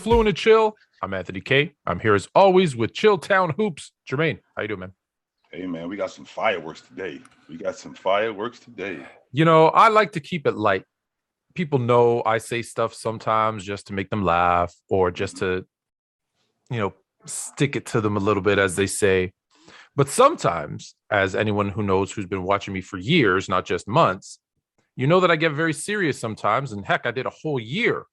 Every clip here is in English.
Fluent and Chill. I'm Anthony K. I'm here as always with Chill Town Hoops. Jermaine, how you doing, man? Hey, man, we got some fireworks today. I like to keep it light. People know I say stuff sometimes just to make them laugh or just to, stick it to them a little bit, as they say. But sometimes, as anyone who knows who's been watching me for years, not just months, you know that I get very serious sometimes. And heck, I did a whole year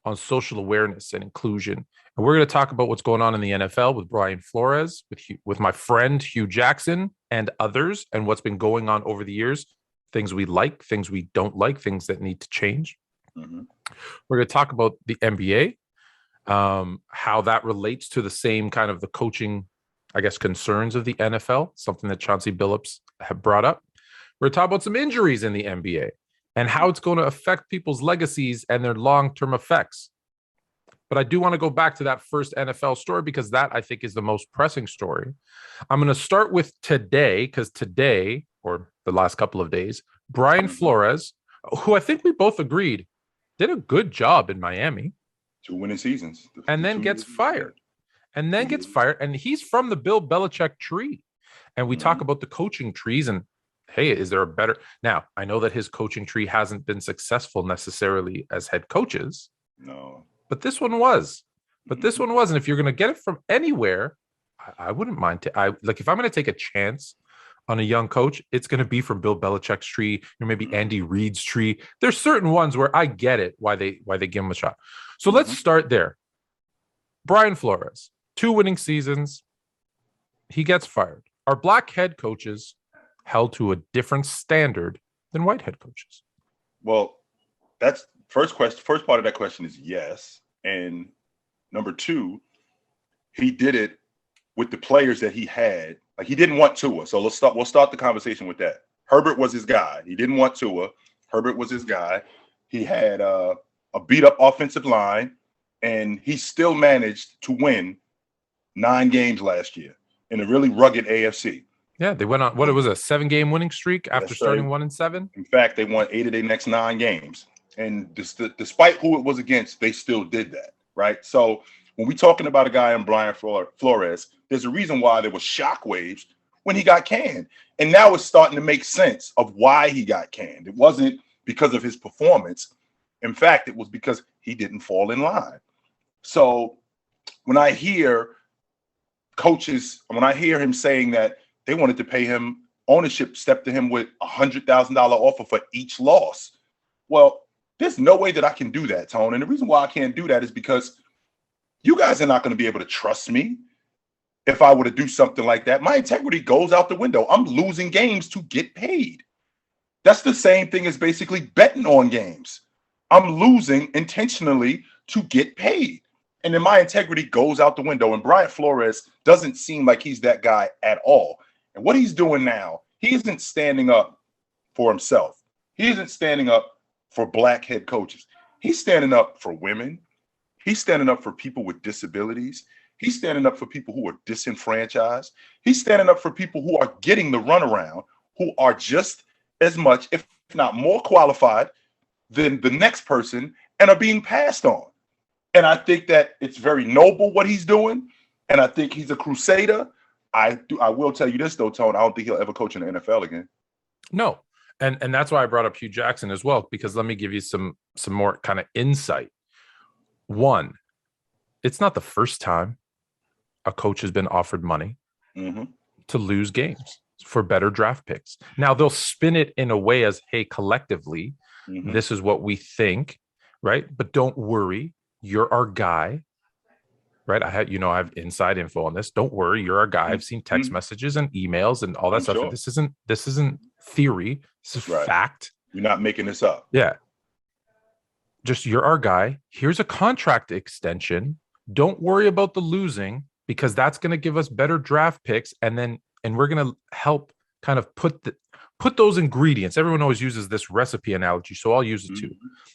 on social awareness and inclusion. And we're going to talk about what's going on in the NFL with Brian Flores, with my friend Hue Jackson and others, and what's been going on over the years, things we like, things we don't like, things that need to change. Mm-hmm. We're going to talk about the NBA, how that relates to the same kind of the coaching, I guess, concerns of the NFL, something that Chauncey Billups have brought up. We're going to talk about some injuries in the NBA and how it's going to affect people's legacies and their long-term effects. But I do want to go back to that first NFL story because that, I think, is the most pressing story. I'm going to start with today because today, or the last couple of days, Brian Flores, who I think we both agreed did a good job in Miami. 2 winning seasons. And then gets fired. And he's from the Bill Belichick tree. And we talk about the coaching trees and, hey, is there a better... Now, I know that his coaching tree hasn't been successful necessarily as head coaches. No. But this one was. And if you're going to get it from anywhere, I wouldn't mind. If I'm going to take a chance on a young coach, it's going to be from Bill Belichick's tree, or maybe Andy Reid's tree. There's certain ones where I get it, why they give him a shot. So let's start there. Brian Flores, 2 winning seasons. He gets fired. Are black head coaches held to a different standard than white head coaches? Well, that's first part of that question is yes. And number 2, he did it with the players that he had. Like, he didn't want Tua. So we'll start the conversation with that. Herbert was his guy. He didn't want Tua. Herbert was his guy. He had a beat up offensive line, and he still managed to win 9 games last year in a really rugged AFC. Yeah, they went on what it was a 7-game winning streak after starting 1-7. In fact, they won 8 of their next 9 games. And despite who it was against, they still did that, right? So when we're talking about a guy in Brian Flores, there's a reason why there was shockwaves when he got canned. And now it's starting to make sense of why he got canned. It wasn't because of his performance. In fact, it was because he didn't fall in line. So when I hear him saying that they wanted to pay him, ownership stepped to him with $100,000 offer for each loss. Well, there's no way that I can do that, Tone. And the reason why I can't do that is because you guys are not going to be able to trust me if I were to do something like that. My integrity goes out the window. I'm losing games to get paid. That's the same thing as basically betting on games. I'm losing intentionally to get paid. And then my integrity goes out the window. And Brian Flores doesn't seem like he's that guy at all. And what he's doing now, he isn't standing up for himself. He isn't standing up for black head coaches. He's standing up for women. He's standing up for people with disabilities. He's standing up for people who are disenfranchised. He's standing up for people who are getting the runaround, who are just as much, if not more qualified than the next person and are being passed on. And I think that it's very noble what he's doing. And I think he's a crusader. I will tell you this, though, Tone. I don't think he'll ever coach in the NFL again. No. And that's why I brought up Hue Jackson as well, because let me give you some more kind of insight. One, it's not the first time a coach has been offered money to lose games for better draft picks. Now, they'll spin it in a way as, hey, collectively, this is what we think, right? But don't worry, you're our guy, right? I have inside info on this. Don't worry, you're our guy. I've seen text messages and emails and all that stuff. Sure. This isn't theory. This is fact. You're not making this up. Yeah. Just, you're our guy. Here's a contract extension. Don't worry about the losing, because that's going to give us better draft picks. And we're going to help kind of put those ingredients. Everyone always uses this recipe analogy, so I'll use it too.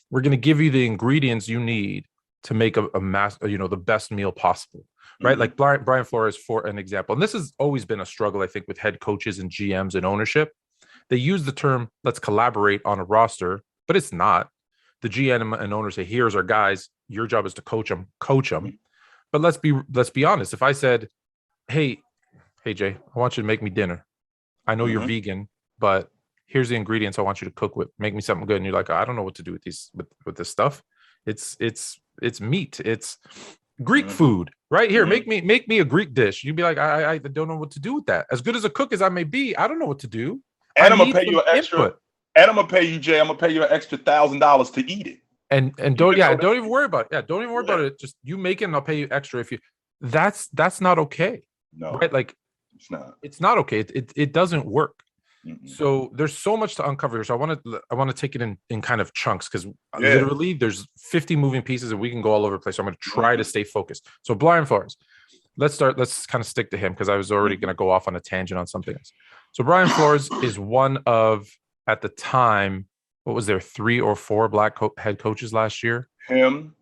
We're going to give you the ingredients you need to make the best meal possible, right? Like Brian Flores, for an example. And this has always been a struggle, I think, with head coaches and GMs and ownership. They use the term, let's collaborate on a roster, but it's not. the GM and owner say, here's our guys, your job is to coach them. But let's be honest. If I said, hey Jay, I want you to make me dinner. I know you're vegan, but here's the ingredients I want you to cook with. Make me something good. And you're like, I don't know what to do with these with this stuff. It's meat. It's Greek food right here. Make me a Greek dish. You'd be like, I don't know what to do with that. As good as a cook as I may be, I don't know what to do. And I'm gonna pay you an extra input. And I'm gonna pay you, Jay. I'm gonna pay you an extra $1,000 to eat it. And don't even worry about it. Yeah, don't even worry about it. Just you make it and I'll pay you extra if you. That's not okay. No, right? Like it's not okay. It doesn't work. So there's so much to uncover here. So I want to take it in kind of chunks because literally there's 50 moving pieces and we can go all over the place. So I'm going to try to stay focused. So Brian Flores, let's kind of stick to him because I was already going to go off on a tangent on something else. So Brian Flores is one of, at the time, what was there, 3 or 4 black head coaches last year? Him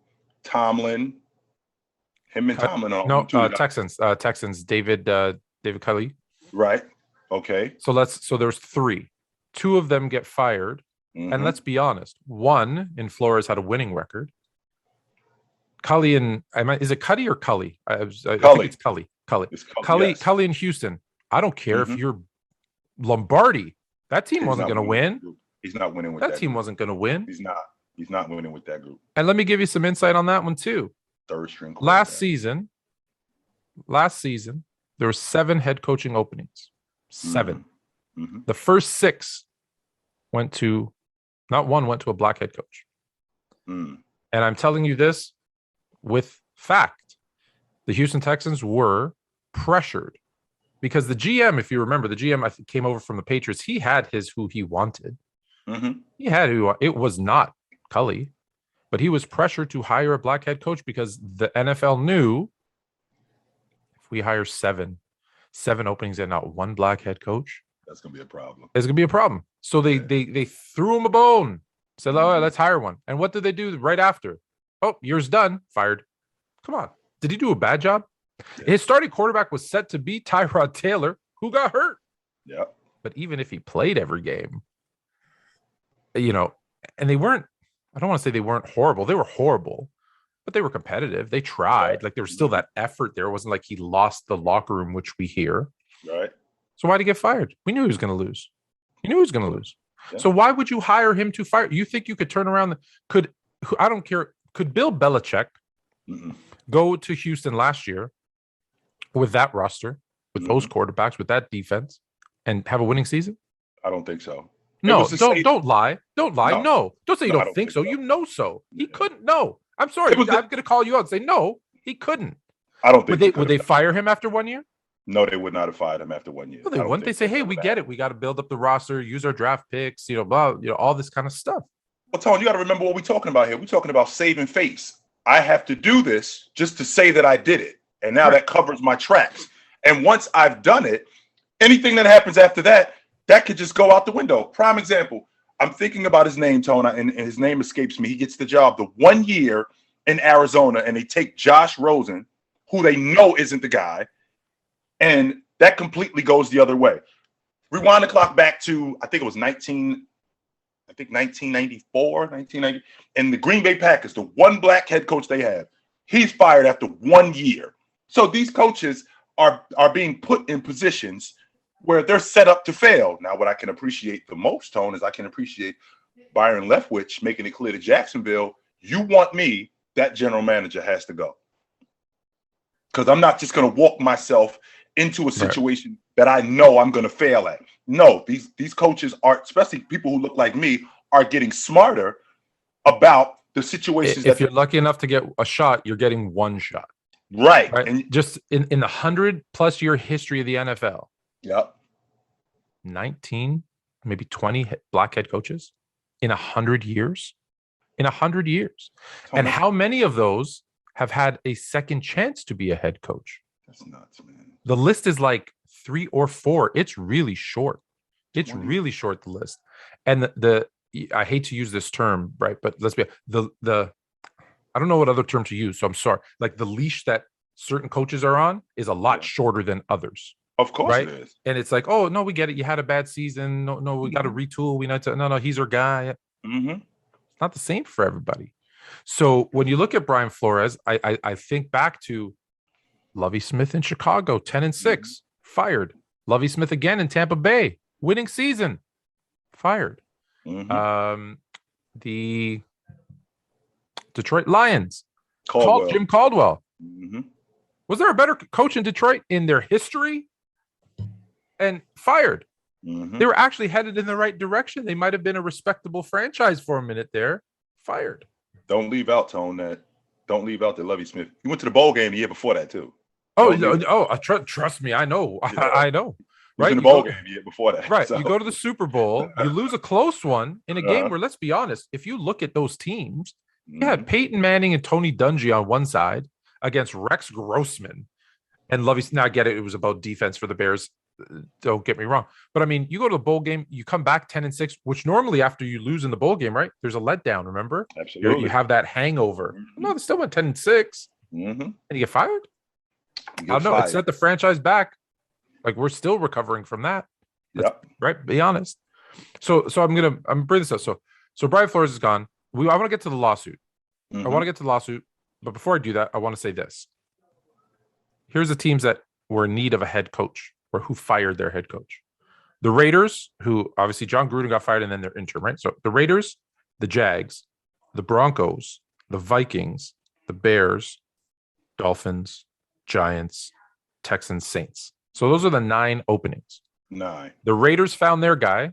and Tomlin. Texans, David Culley. Right. Okay. So there's 3. 2 of them get fired. And let's be honest, one in Flores had a winning record. Cully is it Cuddy or Cully? I think it's Cully. Cully in Houston. I don't care if you're Lombardi. That team wasn't going to win. He's not winning with that team. Wasn't going to win. He's not winning with that group. And let me give you some insight on that one too. Third string. Last season, there were 7 head coaching openings. 7. The first 6 went to a black head coach. And I'm telling you this with fact. The Houston Texans were pressured because the GM, if you remember, the GM I think came over from the Patriots. He had who he wanted. He had it was not Cully, but he was pressured to hire a black head coach because the NFL knew if we hire 7 openings and not 1 black head coach, that's gonna be a problem. It's gonna be a problem. So they threw him a bone. Said, "Oh, right, let's hire one." And what did they do right after? Oh, year's done. Fired. Come on. Did he do a bad job? Yeah. His starting quarterback was set to be Tyrod Taylor, who got hurt. Yeah. But even if he played every game, and they weren't. I don't want to say they weren't horrible. They were horrible, but they were competitive. They tried. Right. Like there was still that effort there. It wasn't like he lost the locker room, which we hear. Right. So why'd he get fired? We knew he was going to lose. Yeah. So why would you hire him to fire? You think you could turn around? I don't care. Could Bill Belichick go to Houston last year with that roster, with those quarterbacks, with that defense, and have a winning season? I don't think so. No, don't lie. Don't lie. No. Don't say you don't think so. You know so. He couldn't. No. I'm sorry. I'm going to call you out and say, no, he couldn't. I don't think would they fire him after 1 year? No, they would not have fired him after 1 year. Well, they wouldn't. They say, hey, we get it. We got to build up the roster, use our draft picks, all this kind of stuff. Well, Tone, you got to remember what we're talking about here. We're talking about saving face. I have to do this just to say that I did it. And now that covers my tracks. And once I've done it, anything that happens after that, that could just go out the window. Prime example, I'm thinking about his name, Tone, and his name escapes me. He gets the job the 1 year in Arizona, and they take Josh Rosen, who they know isn't the guy, and that completely goes the other way. Rewind the clock back to, I think it was 1994, 1990, and the Green Bay Packers, the 1 black head coach they have, he's fired after 1 year. So these coaches are being put in positions where they're set up to fail. Now, what I can appreciate the most, Tone, is I can appreciate Byron Leftwich making it clear to Jacksonville, you want me, that general manager has to go. Because I'm not just going to walk myself into a situation that I know I'm going to fail at. No, these coaches are, especially people who look like me, are getting smarter about the situations. If you're lucky enough to get a shot, you're getting 1 shot. Right. And just in the 100+ year history of the NFL. Yep. 19, maybe 20 black head coaches in 100 years. And how many of those have had a second chance to be a head coach? That's nuts, man. The list is like 3 or 4. It's really short. It's really short, the list. And I hate to use this term, right? But let's be the I don't know what other term to use, so I'm sorry. Like the leash that certain coaches are on is a lot shorter than others. Of course, right? It is. And it's like, oh no, we get it. You had a bad season. No, we got to retool. We need to. No, he's our guy. It's not the same for everybody. So when you look at Brian Flores, I think back to Lovie Smith in Chicago, 10-6, fired. Lovie Smith again in Tampa Bay, winning season, fired. The Detroit Lions, Jim Caldwell. Was there a better coach in Detroit in their history? And fired. They were actually headed in the right direction. They might have been a respectable franchise for a minute there. Fired. Don't leave out that Lovie Smith. He went to the bowl game the year before that too. Trust me, I know. Yeah. I know. Right, in the bowl game the year before that. Right, so. You go to the Super Bowl, you lose a close one in a game where, let's be honest, if you look at those teams, you had Peyton Manning and Tony Dungy on one side against Rex Grossman and Lovie. Now I get it; it was about defense for the Bears. Don't get me wrong, but I mean, you go to the bowl game, you come back 10-6, which normally after you lose in the bowl game, right? There's a letdown. Remember, absolutely, you have that hangover. No, they still went 10-6, and you get fired. I don't know. It set the franchise back. Like we're still recovering from that. Right. Be honest. So I'm gonna bring this up. So Brian Flores is gone. I want to get to the lawsuit. But before I do that, I want to say this. Here's the teams that were in need of a head coach or who fired their head coach. The Raiders, who obviously John Gruden got fired and then they're interim, right? So the Raiders, the Jags, the Broncos, the Vikings, the Bears, Dolphins, Giants, Texans, Saints. So those are the 9 openings. 9. The Raiders found their guy,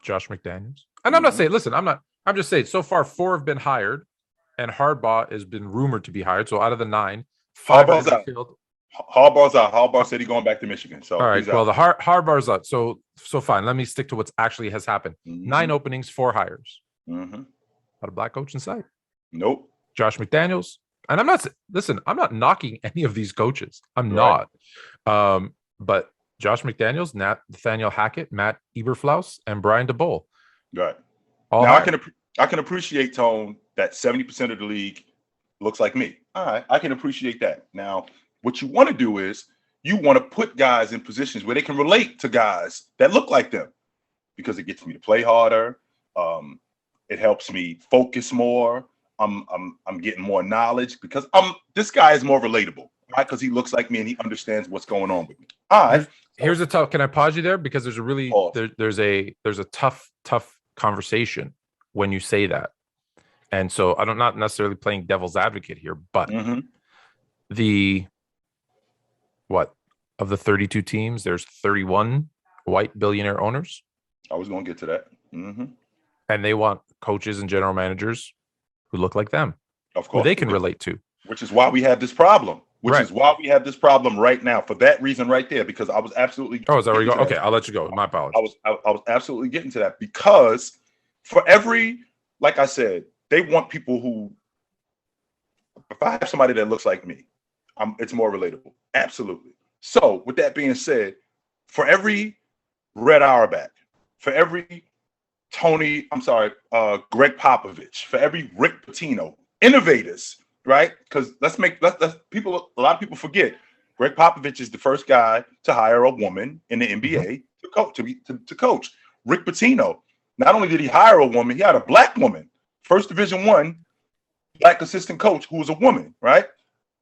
Josh McDaniels. And I'm not saying, listen, I'm just saying so far 4 have been hired and Harbaugh has been rumored to be hired. So out of the 9, 5 Harbaugh's out. Harbaugh's out. Harbaugh said he's going back to Michigan. So all right. Well, the Harbaugh's out. So fine. Let me stick to what's actually has happened. 9 openings, 4 hires. Not a black coach in sight. Nope. Josh McDaniels. And I'm not knocking any of these coaches. I'm not. But Josh McDaniels, Nathaniel Hackett, Matt Eberflus, and Brian DeBoll. Right. Now I can appreciate, Tone, that 70% of the league looks like me. All right. I can appreciate that. Now, what you want to do is you want to put guys in positions where they can relate to guys that look like them because it gets me to play harder. It helps me focus more. I'm getting more knowledge because this guy is more relatable, right? Because he looks like me and he understands what's going on with me. All right. Here's a tough. Can I pause you there because there's a really there's a tough conversation when you say that, and so I'm not necessarily playing devil's advocate here, but of the 32 teams, there's 31 white billionaire owners. I was going to get to that, and they want coaches and general managers who look like them, of course, who they can relate to. Which is why we have this problem. Is why we have this problem right now. For that reason, right there, because I was absolutely. Oh, is that where you go? Okay, I'll let you go. My apologies. I was absolutely getting to that because for every, like I said, they want people who. If I have somebody that looks like me, it's more relatable. Absolutely. So, with that being said, for every Red Auerbach, for every Greg Popovich, for every Rick Pitino, innovators. Right, because a lot of people forget. Greg Popovich is the first guy to hire a woman in the NBA to coach. Rick Pitino, not only did he hire a woman, he had a black woman, first Division I black assistant coach who was a woman. Right,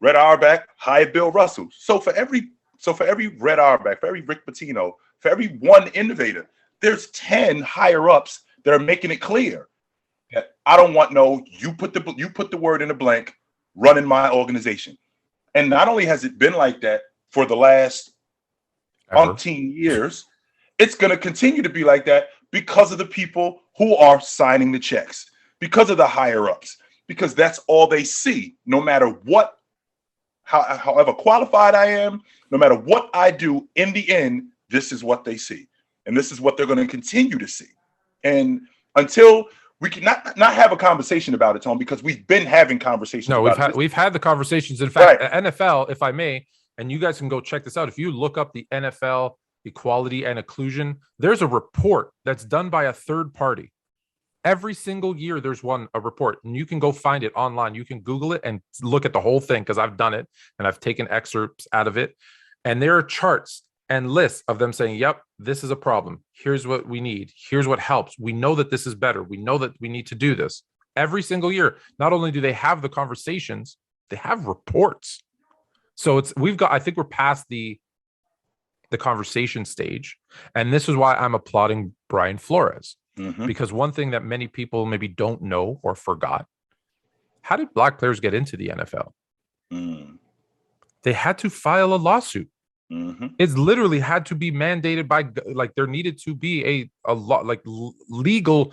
Red Auerbach hired Bill Russell. So for every Red Auerbach, for every Rick Pitino, for every one innovator, there's 10 higher ups that are making it clear that I don't want you put the word in the blank. Running my organization. And not only has it been like that for the last 18 years, it's going to continue to be like that because of the people who are signing the checks, because of the higher ups, because that's all they see. No matter however qualified I am, no matter what I do, in the end, this is what they see. And this is what they're going to continue to see. And until we can not have a conversation about it, Tom, because we've been having conversations. No, we've had the conversations. In fact, NFL, if I may, and you guys can go check this out. If you look up the NFL equality and inclusion, there's a report that's done by a third party. Every single year, there's a report, and you can go find it online. You can Google it and look at the whole thing because I've done it and I've taken excerpts out of it. And there are charts and lists of them saying, yep, this is a problem. Here's what we need. Here's what helps. We know that this is better. We know that we need to do this. every single year. Not only do they have the conversations, they have reports. So I think we're past the conversation stage. And this is why I'm applauding Brian Flores. Because one thing that many people maybe don't know or forgot, how did black players get into the NFL? They had to file a lawsuit. It's literally had to be mandated by, like, there needed to be a law, like legal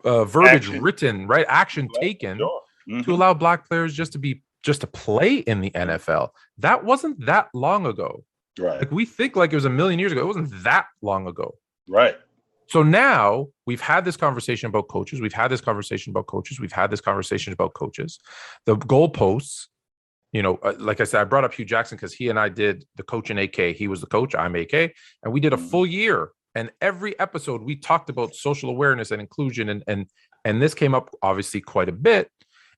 verbiage written, right? Action taken to allow black players just to play in the NFL. That wasn't that long ago. Right. Like, we think like it was a million years ago. It wasn't that long ago. Right. So now we've had this conversation about coaches. We've had this conversation about coaches. We've had this conversation about coaches. The goalposts, like I said, I brought up Hue Jackson because he and I did the coach in AK. He was the coach, I'm AK. And we did a full year. And every episode we talked about social awareness and inclusion. And this came up obviously quite a bit.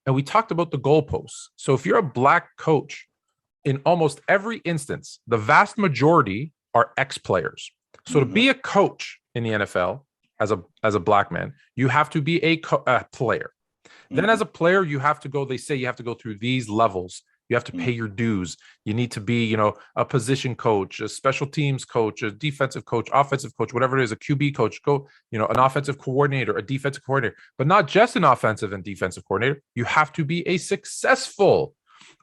And we talked about the goalposts. So if you're a black coach, in almost every instance, the vast majority are ex-players. So to be a coach in the NFL as a black man, you have to be a player. Then as a player, you have to go, they say you have to go through these levels. You have to pay your dues. You need to be, a position coach, a special teams coach, a defensive coach, offensive coach, whatever it is, a QB coach, an offensive coordinator, a defensive coordinator, but not just an offensive and defensive coordinator. You have to be a successful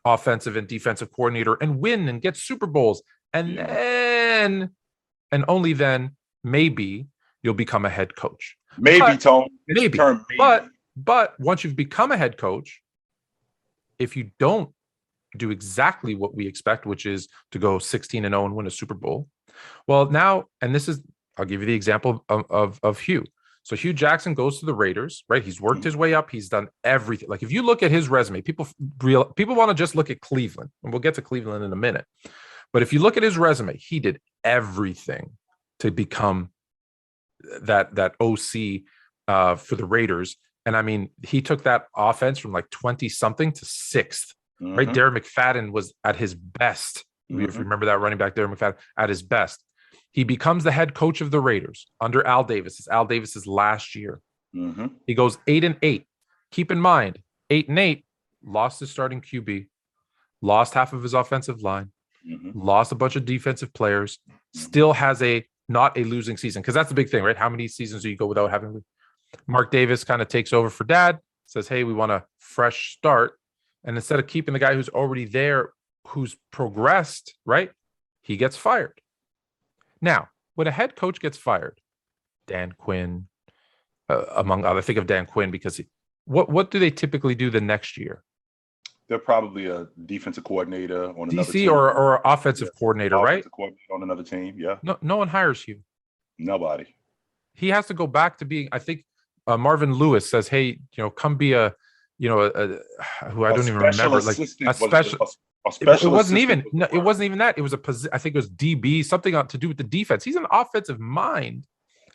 offensive and defensive coordinator and win and get Super Bowls. And then, and only then, maybe you'll become a head coach. Maybe, Tone. Maybe. But once you've become a head coach, if you don't do exactly what we expect, which is to go 16-0 and win a Super Bowl, well, now, and this is, I'll give you the example of Hue. So Hue Jackson goes to the Raiders, right? He's worked his way up. He's done everything. Like, if you look at his resume, people want to just look at Cleveland, and we'll get to Cleveland in a minute. But if you look at his resume, he did everything to become that OC for the Raiders. And I mean, he took that offense from like 20 something to 6th, right? Darren McFadden was at his best. If you remember that running back, Darren McFadden, at his best. He becomes the head coach of the Raiders under Al Davis. It's Al Davis's last year. He goes 8-8. Keep in mind, 8-8, lost his starting QB, lost half of his offensive line, lost a bunch of defensive players, still has not a losing season. Because that's the big thing, right? How many seasons do you go without having? Mark Davis kind of takes over for dad, says, hey, we want a fresh start. And instead of keeping the guy who's already there, who's progressed, right, he gets fired. Now, when a head coach gets fired, Dan Quinn, among others, I think of Dan Quinn because what do they typically do the next year? They're probably a defensive coordinator on another team. or offensive coordinator, right? Coordinator on another team, yeah. No one hires you. Nobody. He has to go back to being, I think Marvin Lewis says, hey, come be who I don't even remember, like a special. It wasn't even that. It was I think it was DB, something to do with the defense. He's an offensive mind.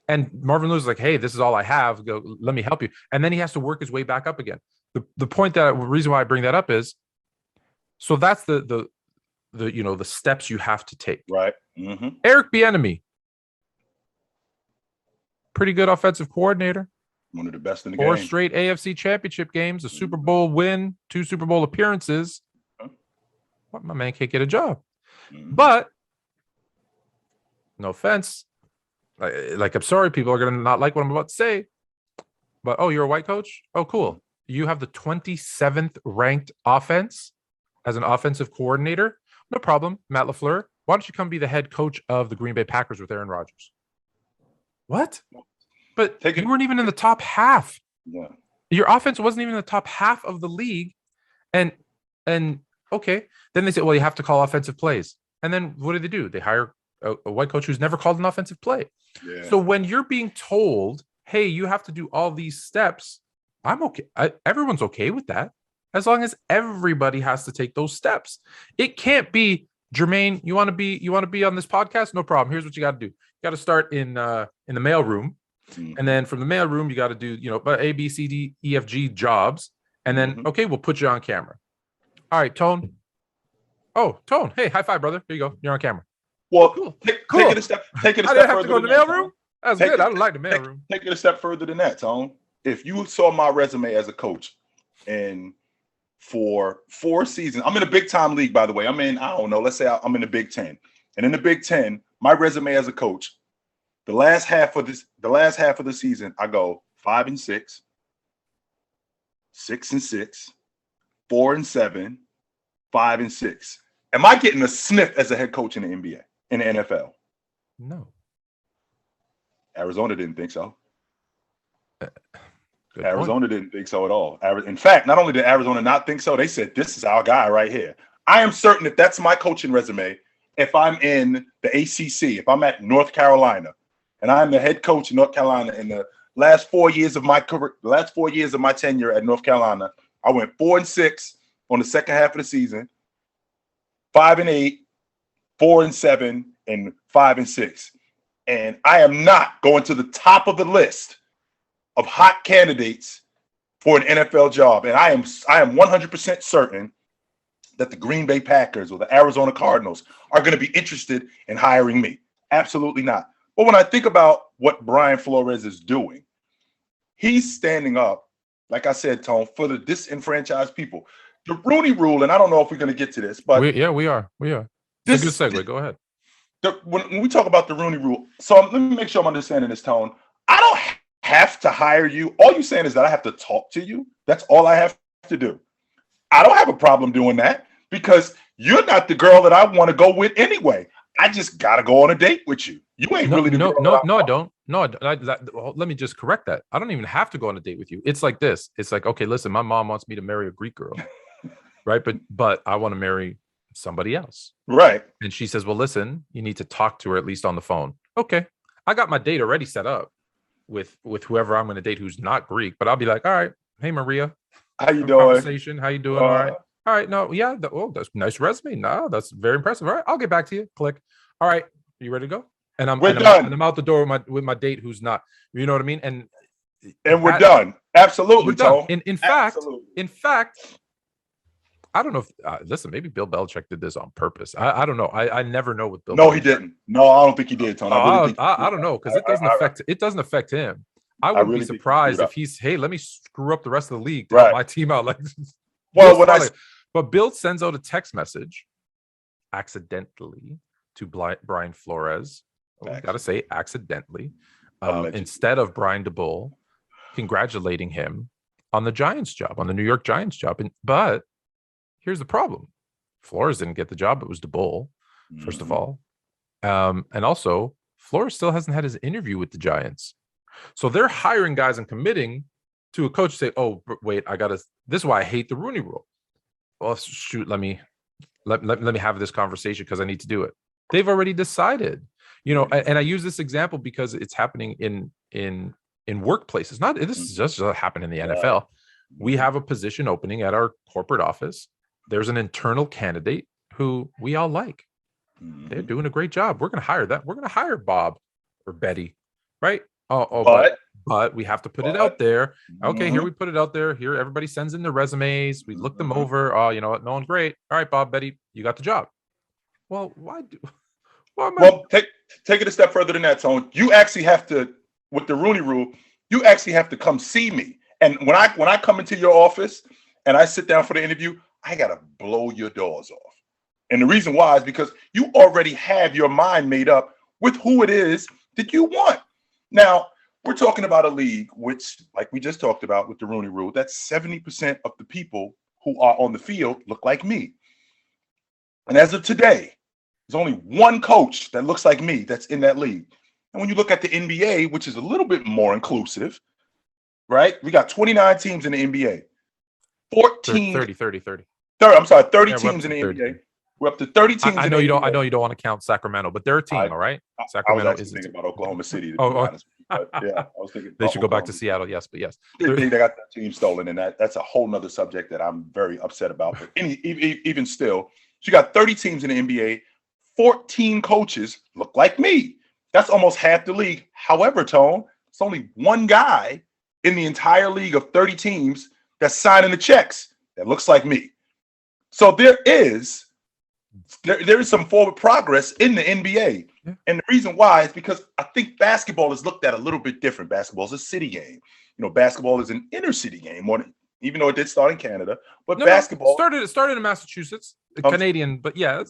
And Marvin Lewis is like, hey, this is all I have. Go, let me help you. And then he has to work his way back up again. The reason why I bring that up is, so that's the steps you have to take. Right. Eric Bieniemy, pretty good offensive coordinator. One of the best in the game. 4 straight AFC championship games, a Super Bowl win, 2 Super Bowl appearances. My man can't get a job. But no offense, like I'm sorry, people are gonna not like what I'm about to say. But you're a white coach? Oh, cool. You have the 27th ranked offense as an offensive coordinator. No problem, Matt LaFleur. Why don't you come be the head coach of the Green Bay Packers with Aaron Rodgers? What? But you weren't even in the top half. Yeah. Your offense wasn't even in the top half of the league. And okay. Then they say, well, you have to call offensive plays. And then what do? They hire a white coach who's never called an offensive play. Yeah. So when you're being told, hey, you have to do all these steps, I'm okay. Everyone's okay with that. As long as everybody has to take those steps. It can't be, Jermaine, you want to be on this podcast? No problem. Here's what you got to do. You got to start in the mail room. And then from the mail room, you got to do, A, B, C, D, E, F, G jobs. And then, okay, we'll put you on camera. All right, Tone. Oh, Tone. Hey, high five, brother. Here you go. You're on camera. Well, cool. Take it a step. I didn't have to go to the mail room. That's good. I don't like the mail room. Take it a step further than that, Tone. if you saw my resume as a coach, and for 4 seasons, I'm in a big time league, by the way. I'm in, I don't know, let's say I'm in the Big Ten. And in the Big Ten, my resume as a coach, the last half of the season, I go 5-6, 6-6, 4-7, 5-6. Am I getting a sniff as a head coach in the NBA, in the NFL? No. Arizona didn't think so. Good Arizona point. didn't think so at all. In fact, not only did Arizona not think so, they said, this is our guy right here. I am certain if that's my coaching resume, if I'm in the ACC, if I'm at North Carolina, and I'm the head coach in North Carolina in the last 4 years of my career, the last 4 years of my tenure at North Carolina, I went 4-6 on the second half of the season, 5-8, 4-7, and 5-6. And I am not going to the top of the list of hot candidates for an NFL job. And I am 100% certain that the Green Bay Packers or the Arizona Cardinals are going to be interested in hiring me. Absolutely not. But when I think about what Brian Flores is doing, he's standing up, like I said, Tone, for the disenfranchised people. The Rooney Rule, and I don't know if we're going to get to this, but we are. It's a good segue. Go ahead. When we talk about the Rooney Rule, so let me make sure I'm understanding this, Tone. I don't have to hire you. All you're saying is that I have to talk to you. That's all I have to do. I don't have a problem doing that because you're not the girl that I want to go with anyway. I just got to go on a date with you. You ain't really the girl. I don't. Let me just correct that. I don't even have to go on a date with you. It's like this. It's like, okay, listen, my mom wants me to marry a Greek girl, right? But I want to marry somebody else. Right. And she says, well, listen, you need to talk to her at least on the phone. Okay. I got my date already set up with whoever I'm going to date who's not Greek, but I'll be like, all right, hey, Maria. How you doing? Conversation. How you doing? All right. All right. No, yeah. That's nice resume. No, that's very impressive. All right. I'll get back to you. Click. All right. Are you ready to go? And I'm out the door with my date who's not, you know what I mean? And we're done. Absolutely. We're done. In fact, I don't know if listen, maybe Bill Belichick did this on purpose. I don't know. I never know with Bill. No, Belichick. He didn't. No, I don't think he did, Tony. I don't know because it doesn't affect him. I wouldn't be surprised if he's, hey, let me screw up the rest of the league to help my team out. Like, but Bill sends out a text message accidentally to Brian Flores. Got to say accidentally, instead of Brian DeBull, congratulating him on the Giants job, on the New York Giants job. But here's the problem: Flores didn't get the job; it was DeBull, first of all, and also Flores still hasn't had his interview with the Giants. So they're hiring guys and committing to a coach. Say, "Oh, wait, I got to." This is why I hate the Rooney Rule. Well, shoot, let me have this conversation because I need to do it. They've already decided, and I use this example because it's happening in workplaces. This is just happening in the NFL. We have a position opening at our corporate office. There's an internal candidate who we all like. They're doing a great job. We're going to hire that. We're going to hire Bob or Betty, right? But we have to put it out there. Okay, here we put it out there. Here, everybody sends in their resumes. We look them over. Oh, you know what? No one great. All right, Bob, Betty, you got the job. Well, take it a step further than that, Tone. You actually have to, with the Rooney Rule, you actually have to come see me. And when I come into your office and I sit down for the interview, I gotta blow your doors off. And the reason why is because you already have your mind made up with who it is that you want. Now, we're talking about a league which, like we just talked about with the Rooney Rule, that's 70% of the people who are on the field look like me. And as of today, there's only one coach that looks like me that's in that league. And when you look at the NBA, which is a little bit more inclusive, right? We got 29 teams in the NBA. 30 teams in the NBA. We're up to 30 teams. I know you don't want to count Sacramento, but they're a team, all right? Sacramento is thinking about Oklahoma City. I was thinking they should go back to Seattle. Yes, but yes, they got that team stolen, and that's a whole nother subject that I'm very upset about. But even still, you got 30 teams in the NBA. 14 coaches look like me. That's almost half the league. However, Tone, it's only one guy in the entire league of 30 teams that's signing the checks that looks like me. So there is some forward progress in the NBA. Yeah. And the reason why is because I think basketball is looked at a little bit different. Basketball is a city game. basketball is an inner city game, even though it did start in Canada. But No, basketball it started in Massachusetts, Canadian, but yeah,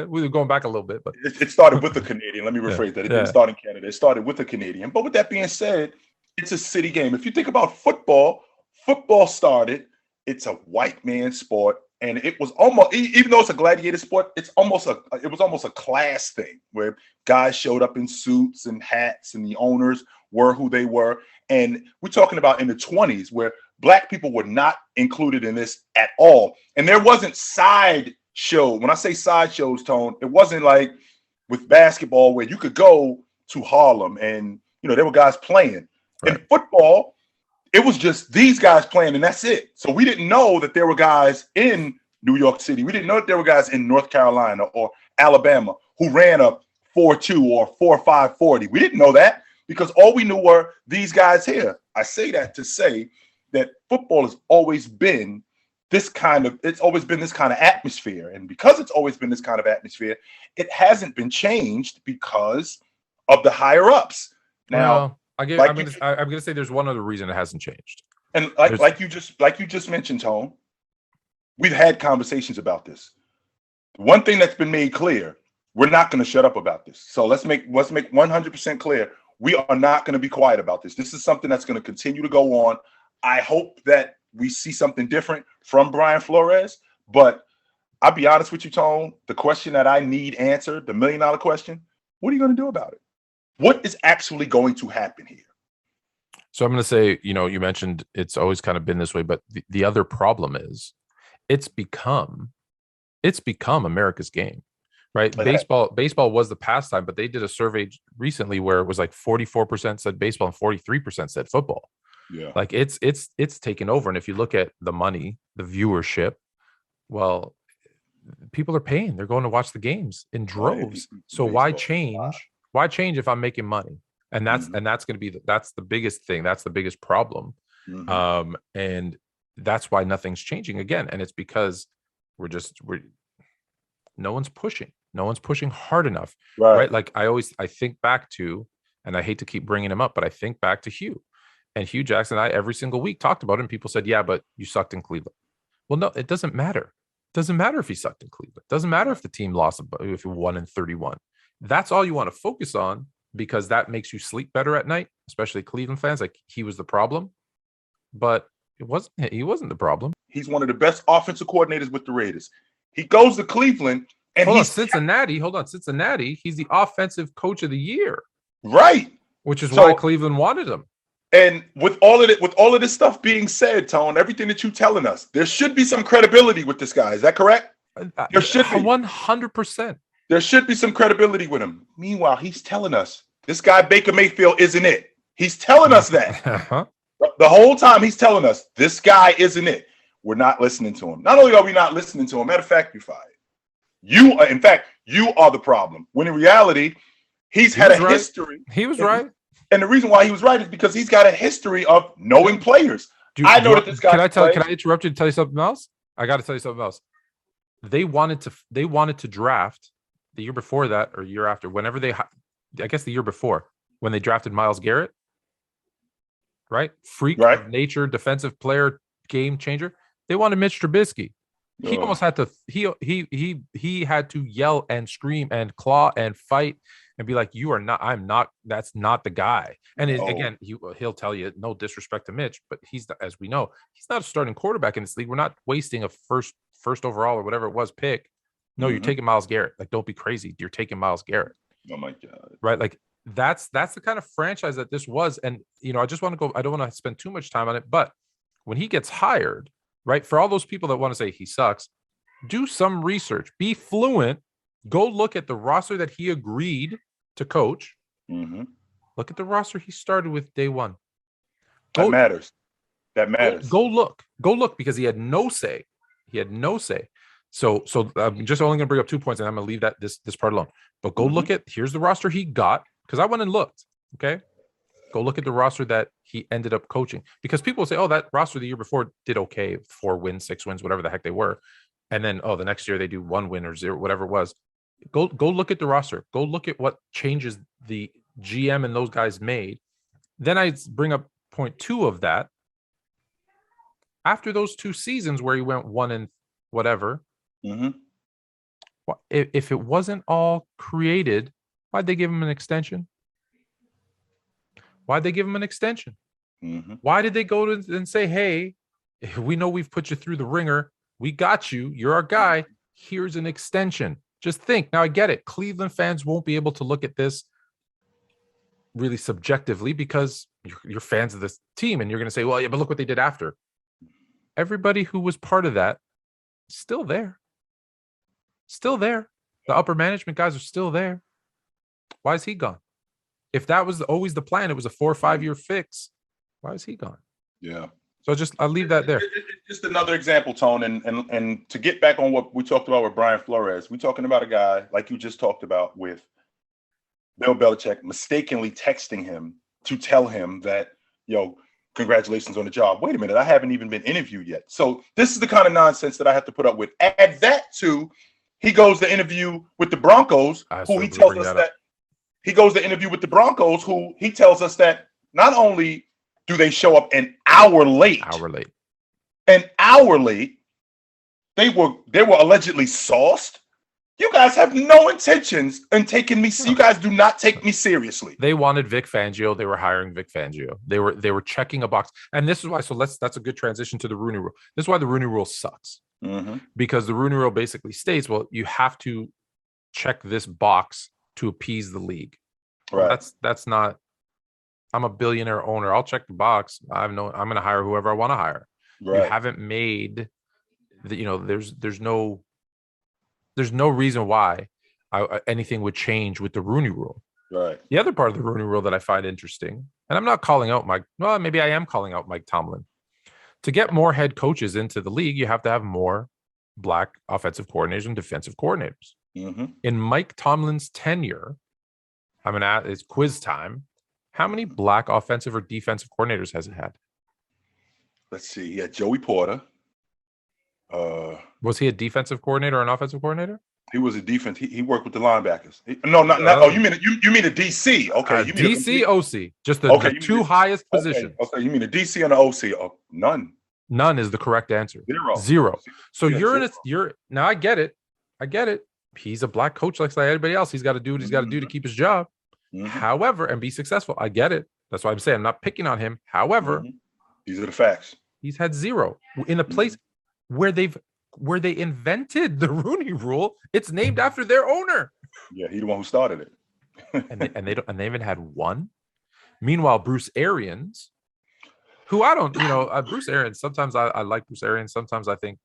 we were going back a little bit. But it started with the Canadian. Let me rephrase that. It didn't yeah. start in Canada. It started with the Canadian. But with that being said, it's a city game. If you think about football started. It's a white man sport, and it was almost, even though it's a gladiator sport, it was almost a class thing where guys showed up in suits and hats, and the owners were who they were. And we're talking about in the 20s where Black people were not included in this at all, and there wasn't side show. When I say side shows, Tone, it wasn't like with basketball where you could go to Harlem and there were guys playing. Right. In football, it was just these guys playing, and that's it. So we didn't know that there were guys in New York City. We didn't know that there were guys in North Carolina or Alabama who ran a 4.2 or 4.5 40. We didn't know that because all we knew were these guys here. I say that to say that football has always been this kind of atmosphere. And because it's always been this kind of atmosphere, it hasn't been changed because of the higher ups. Now, I'm gonna say there's one other reason it hasn't changed. And like you just mentioned, Tone, we've had conversations about this. One thing that's been made clear, we're not going to shut up about this. So let's make 100% clear. We are not going to be quiet about this. This is something that's going to continue to go on. I hope that we see something different from Brian Flores, but I'll be honest with you, Tone, the question that I need answered, the $1 million question, what are you going to do about it? What is actually going to happen here? So I'm going to say, you mentioned it's always kind of been this way, but the other problem is it's become America's game, right? Baseball was the pastime, but they did a survey recently where it was like 44% said baseball and 43% said football. Yeah. Like it's taken over. And if you look at the money, the viewership, well, people are paying. They're going to watch the games in droves. So why change? Why change if I'm making money? And that's going to be that's the biggest thing. That's the biggest problem. Mm-hmm. And that's why nothing's changing again. And it's because no one's pushing hard enough. Right? Like I think back to, and I hate to keep bringing him up, but I think back to Hue. And Hue Jackson and I every single week talked about it, and people said, yeah, but you sucked in Cleveland. Well, no, it doesn't matter. It doesn't matter if he sucked in Cleveland. It doesn't matter if the team lost, if he won in 31. That's all you want to focus on because that makes you sleep better at night, especially Cleveland fans. Like he was the problem, but he wasn't the problem. He's one of the best offensive coordinators with the Raiders. He goes to Cleveland and Cincinnati. He's the offensive coach of the year. Right. Which is why Cleveland wanted him. And with all of this stuff being said, Tone, everything that you're telling us, there should be some credibility with this guy. Is that correct? There should be 100%. There should be some credibility with him. Meanwhile, he's telling us this guy Baker Mayfield isn't it. He's telling us that. The whole time he's telling us this guy isn't it. We're not listening to him. Not only are we not listening to him, matter of fact, you're fired. You are the problem. When in reality, he's had a history. He was right. And the reason why he was right is because he's got a history of knowing players. I know that this guy. Can I interrupt you to tell you something else? I got to tell you something else. They wanted to draft the year before that or year after, I guess the year before, when they drafted Myles Garrett, right? Freak of nature, defensive player, game changer. They wanted Mitch Trubisky. He almost had to. He had to yell and scream and claw and fight and be like, "You are not. I'm not. That's not the guy." And again, he'll tell you, no disrespect to Mitch, but as we know, he's not a starting quarterback in this league. We're not wasting a first overall or whatever it was pick. No, you're taking Myles Garrett. Like, don't be crazy. You're taking Myles Garrett. Oh my God. Right. Like that's the kind of franchise that this was. And, I just want to go, I don't want to spend too much time on it, but when he gets hired, right, for all those people that want to say he sucks, do some research, be fluent, go look at the roster that he agreed to coach. Mm-hmm. Look at the roster he started with day one. That matters. Go look because he had no say. So I'm just only going to bring up 2 points, and I'm going to leave this part alone. But go look at, here's the roster he got, because I went and looked, okay? Go look at the roster that he ended up coaching. Because people will say, oh, that roster the year before did okay, 4 wins, 6 wins, whatever the heck they were. And then, the next year they do 1 win or 0, whatever it was. Go look at the roster. Go look at what changes the GM and those guys made. Then I bring up point two of that, after those 2 seasons where he went 1 and whatever, if it wasn't all created, why'd they give him an extension? Why'd they give him an extension? Why did they go to and say, hey, we know we've put you through the ringer. We got you. You're our guy. Here's an extension. Just think. Now, I get it. Cleveland fans won't be able to look at this really subjectively because you're fans of this team and you're going to say, well, yeah, but look what they did after. Everybody who was part of that, still there. Still there. The upper management guys are still there. Why is he gone? If that was always the plan, it was a 4 or 5 year fix. Why is he gone? Yeah. So I'll leave that there. Just another example, Tone, and to get back on what we talked about with Brian Flores, we're talking about a guy like you just talked about with Bill Belichick mistakenly texting him to tell him that, congratulations on the job. Wait a minute, I haven't even been interviewed yet. So this is the kind of nonsense that I have to put up with. Add that to, he goes to interview with the Broncos, who he tells us that he goes to interview with the Broncos, who he tells us that not only do they show up an hour late, they were allegedly sauced. You guys have no intentions in taking me. You guys do not take me seriously. They wanted Vic Fangio. They were hiring Vic Fangio. They were checking a box. And this is why. So that's a good transition to the Rooney Rule. This is why the Rooney Rule sucks. Because the Rooney Rule basically states, well, you have to check this box to appease the league. Right. Well, that's not. I'm a billionaire owner. I'll check the box. I'm going to hire whoever I want to hire. Right. You haven't made there's no reason why anything would change with the Rooney Rule. Right. The other part of the Rooney Rule that I find interesting, and I'm not calling out maybe I am calling out Mike Tomlin. To get more head coaches into the league, you have to have more black offensive coordinators and defensive coordinators. In Mike Tomlin's tenure, it's quiz time. How many black offensive or defensive coordinators has it had? Let's see. He had Joey Porter. Was he a defensive coordinator or an offensive coordinator? He was a defense. He worked with the linebackers. Oh, you mean a DC? Okay, you mean DC, OC. Just the two highest positions. Okay, you mean a DC and an OC? Oh, none. None is the correct answer. Zero. So now I get it. He's a black coach like everybody else. He's got to do what he's got to do to keep his job. However, and be successful. I get it. That's why I'm saying I'm not picking on him. However, these are the facts. He's had zero in a place where they invented the Rooney Rule. It's named after their owner. Yeah, he's the one who started it. and they even had one. Meanwhile, Bruce Arians, who I don't, Bruce Arians. Sometimes I like Bruce Arians. Sometimes I think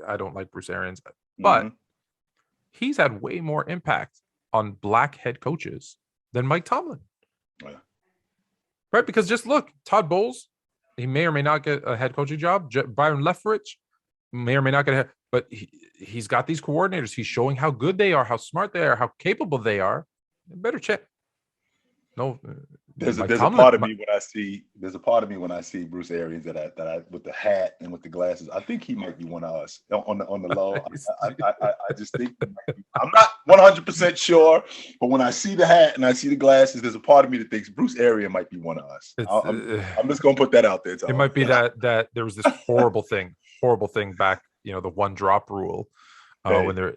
I don't like Bruce Arians. But he's had way more impact on black head coaches than Mike Tomlin. Yeah. Right? Because just look, Todd Bowles, he may or may not get a head coaching job. Byron Leftwich may or may not get a head, but he's got these coordinators. He's showing how good they are, how smart they are, how capable they are. Better check. No, there's a part of me when I see Bruce Arians that I with the hat and with the glasses. I think he might be one of us on the low. I just think I'm not 100% sure, but when I see the hat and I see the glasses, there's a part of me that thinks Bruce Arians might be one of us. I'm just gonna put that out there. It might be that there was this horrible thing back, the one drop rule. When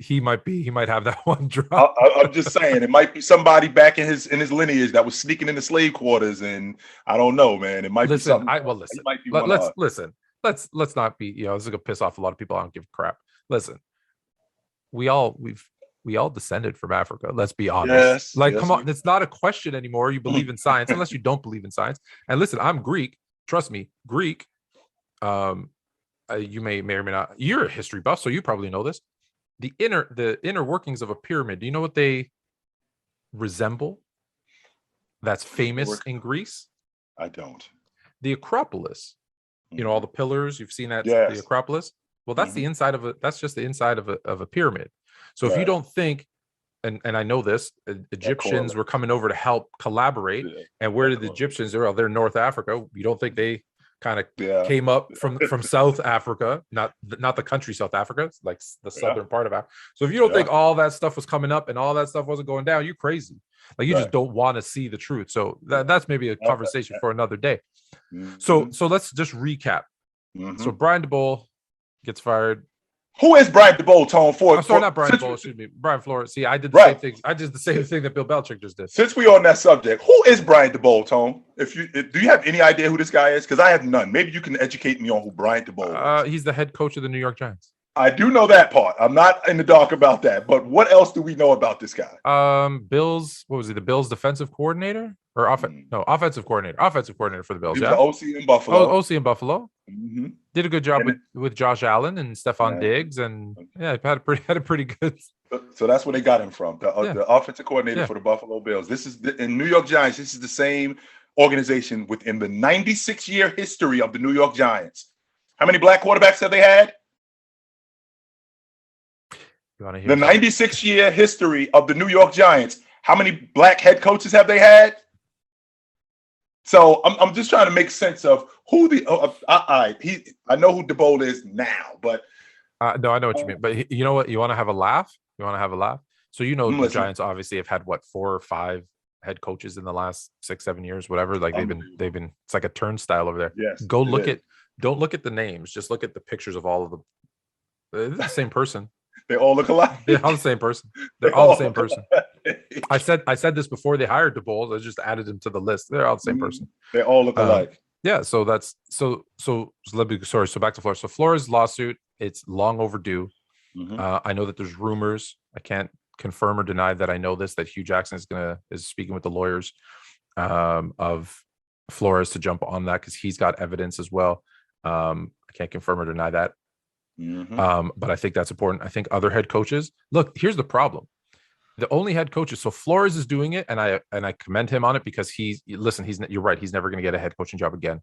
he might have that one drop. I'm just saying it might be somebody back in his lineage that was sneaking into slave quarters, and I don't know, man. It might be something. Let's not be. This is gonna piss off a lot of people. I don't give a crap. Listen, we all descended from Africa. Let's be honest. Come on, it's not a question anymore. You believe in science, unless you don't believe in science. And listen, I'm Greek. Trust me, Greek. You may or may not. You're a history buff, so you probably know this. The inner workings of a pyramid. Do you know what they resemble? That's famous in Greece. I don't. The Acropolis. All the pillars. You've seen that. Yes. The Acropolis. Well, that's the inside of it. That's just the inside of a pyramid. So if you don't think, and I know this, Egyptians were coming over to help collaborate. And where did the Egyptians? They're North Africa. You don't think they kind of Yeah. came up from South Africa, not the country South Africa, it's like the southern part of Africa. So if you don't think all that stuff was coming up and all that stuff wasn't going down, you're crazy. Like you just don't want to see the truth. So that's maybe a conversation for another day. So let's just recap. So Brian DeBoll gets fired. Who is Brian DeBoll, Tone? Not Brian DeBoll, excuse me. Brian Flores. See, I did the same thing. I did the same thing that Bill Belichick just did. Since we on that subject, who is Brian DeBoll, Tone? Do you have any idea who this guy is? Because I have none. Maybe you can educate me on who Brian DeBoll is. He's the head coach of the New York Giants. I do know that part. I'm not in the dark about that. But what else do we know about this guy? Bills. What was he? The Bills defensive coordinator or offensive coordinator? Offensive coordinator for the Bills. He was the OC in Buffalo. OC in Buffalo. Mm-hmm. Did a good job with Josh Allen and Stephon Diggs, and had a pretty good. So that's where they got him from. The offensive coordinator for the Buffalo Bills. This is in New York Giants. This is the same organization within the 96-year history of the New York Giants. How many black quarterbacks have they had? The 96-year history of the New York Giants. How many black head coaches have they had? So I'm just trying to make sense of who I know who DeBoll is now, but no, I know what you mean. But you know what? You want to have a laugh? So the Giants obviously have had 4 or 5 head coaches in the last 6-7 years, whatever. Like they've been. It's like a turnstile over there. Yes. Don't look at the names. Just look at the pictures of all of them. They're the same person. They all look alike. They're all the same person. They're all the same person. I said this before they hired DeBoll. I just added him to the list. They're all the same person. They all look alike. Yeah. So that's so let me So back to Flores. So Flores lawsuit. It's long overdue. I know that there's rumors. I can't confirm or deny that I know this. That Hue Jackson is speaking with the lawyers of Flores to jump on that because he's got evidence as well. I can't confirm or deny that. But I think that's important. I think other head coaches. Look, here's the problem. The only head coaches. So Flores is doing it, and I commend him on it because you're right. He's never going to get a head coaching job again.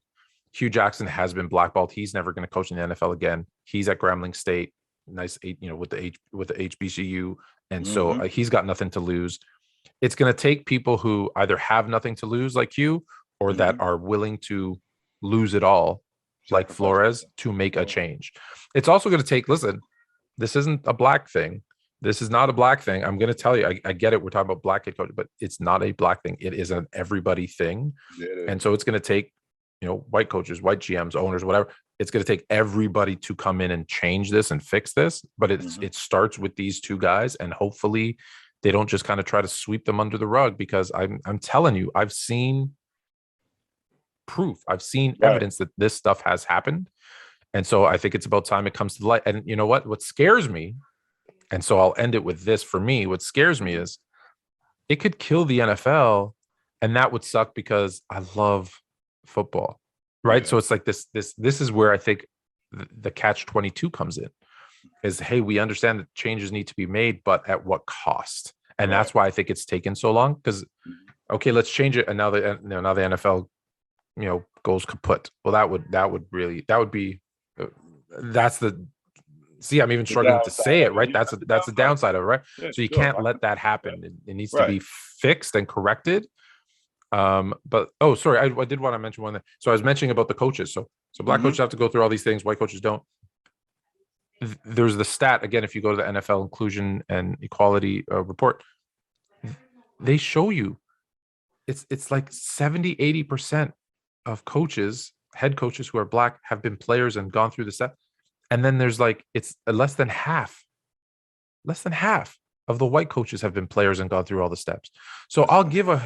Hue Jackson has been blackballed. He's never going to coach in the NFL again. He's at Grambling State, nice, with the HBCU, and so he's got nothing to lose. It's going to take people who either have nothing to lose, like Hue, or that are willing to lose it all, like Flores, to make a change. It's also going to take, listen, this isn't a black thing. This is not a black thing. I'm going to tell you, I get it. We're talking about black head coach, but it's not a black thing. It is an everybody thing. And so it's going to take, white coaches, white GMs, owners, whatever. It's going to take everybody to come in and change this and fix this. But it starts with these 2 guys, and hopefully they don't just kind of try to sweep them under the rug, because I'm telling you, I've seen proof. I've seen evidence that this stuff has happened. And so I think it's about time it comes to the light. And you know what scares me, and so I'll end it with this. For me, what scares me is it could kill the NFL, and that would suck because I love football, right? So it's like this is where I think the catch-22 comes in, is, hey, we understand that changes need to be made, but at what cost? And that's why I think it's taken so long, because okay, let's change it, and now the NFL goes kaput. Well, I'm even struggling to say it, right? That's the downside of it, right? So you can't let that happen. It needs to be fixed and corrected. But sorry, I did want to mention one thing. So I was mentioning about the coaches. So black coaches have to go through all these things, white coaches don't. There's the stat, again, if you go to the NFL Inclusion and Equality report, they show you it's like 70-80% of head coaches who are black have been players and gone through the set. And then there's it's less than half of the white coaches have been players and gone through all the steps. So I'll give a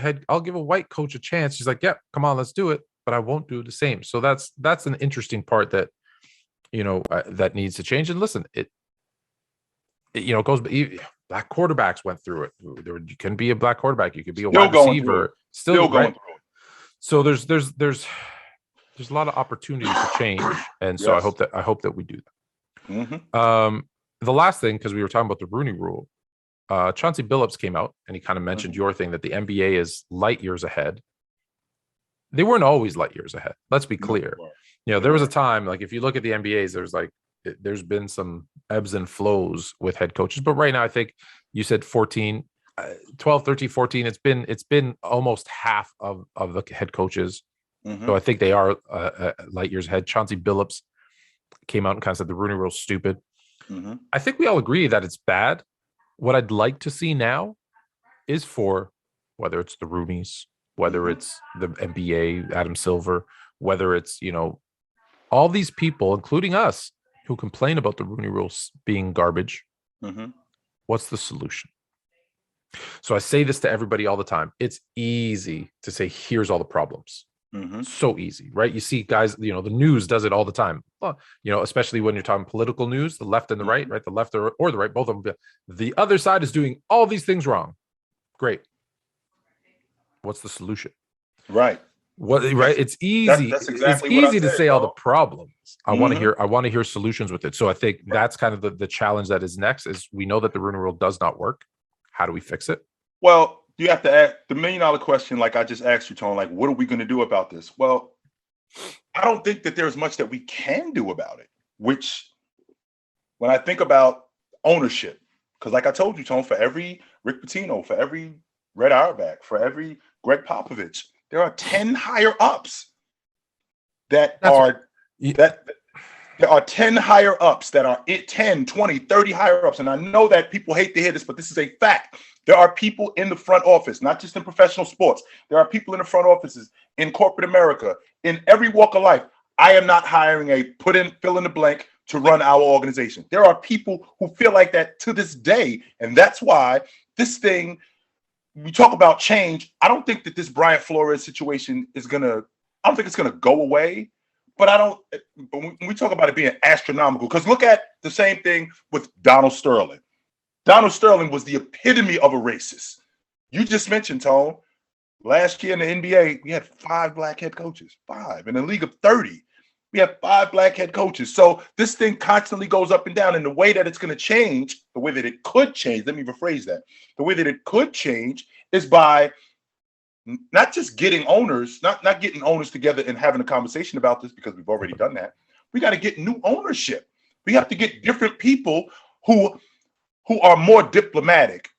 white coach a chance. She's like, yeah, come on, let's do it. But I won't do the same. So that's an interesting part that, that needs to change. And listen, it goes, black quarterbacks went through it. You can be a black quarterback. You could be a wide receiver. Still going through it. So there's a lot of opportunity to change. And so I hope that we do that. The last thing, because we were talking about the Rooney Rule, Chauncey Billups came out and he kind of mentioned your thing that the NBA is light years ahead. They weren't always light years ahead. Let's be clear. There was a time, like if you look at the NBAs, there's been some ebbs and flows with head coaches. But right now, I think you said 14, 12, 13, 14. It's been almost half of the head coaches So I think they are light years ahead. Chauncey Billups came out and kind of said the Rooney Rule's stupid. I think we all agree that it's bad. What I'd like to see now is for whether it's the Rooneys, whether it's the NBA, Adam Silver, whether it's, all these people, including us, who complain about the Rooney Rules being garbage. What's the solution? So I say this to everybody all the time. It's easy to say, here's all the problems. So easy, right? You see guys, the news does it all the time. Well, especially when you're talking political news, the left and the right, right? The left or the right, both of them. The other side is doing all these things wrong. Great. What's the solution? Right. Right? It's easy. That's exactly it's easy to say all the problems. I want to hear solutions with it. So I think that's kind of the challenge that is next. Is we know that the Rooney Rule does not work. How do we fix it? Well, you have to ask the $1 million question, like I just asked you, Tone. Like, what are we going to do about this? Well, I don't think that there's much that we can do about it. Which, when I think about ownership, because like I told you, Tone, for every Rick Pitino, for every Red Auerbach, for every Greg Popovich, there are 10 higher ups there are 10 higher ups that are 10, 20, 30 higher ups. And I know that people hate to hear this, but this is a fact. There are people in the front office, not just in professional sports. There are people in the front offices in corporate America, in every walk of life. I am not hiring a fill in the blank to run our organization. There are people who feel like that to this day. And that's why this thing, we talk about change. I don't think that this Brian Flores situation I don't think it's going to go away. But when we talk about it being astronomical, because look at the same thing with Donald Sterling. Donald Sterling was the epitome of a racist. You just mentioned, Tone, last year in the NBA, we had 5 black head coaches, 5. In a league of 30, we have 5 black head coaches. So this thing constantly goes up and down. And the way that it's going to change, the way that it could change, let me rephrase that. The way that it could change is by not just getting owners, not getting owners together and having a conversation about this, because we've already done that. We got to get new ownership. We have to get different people who are more diplomatic.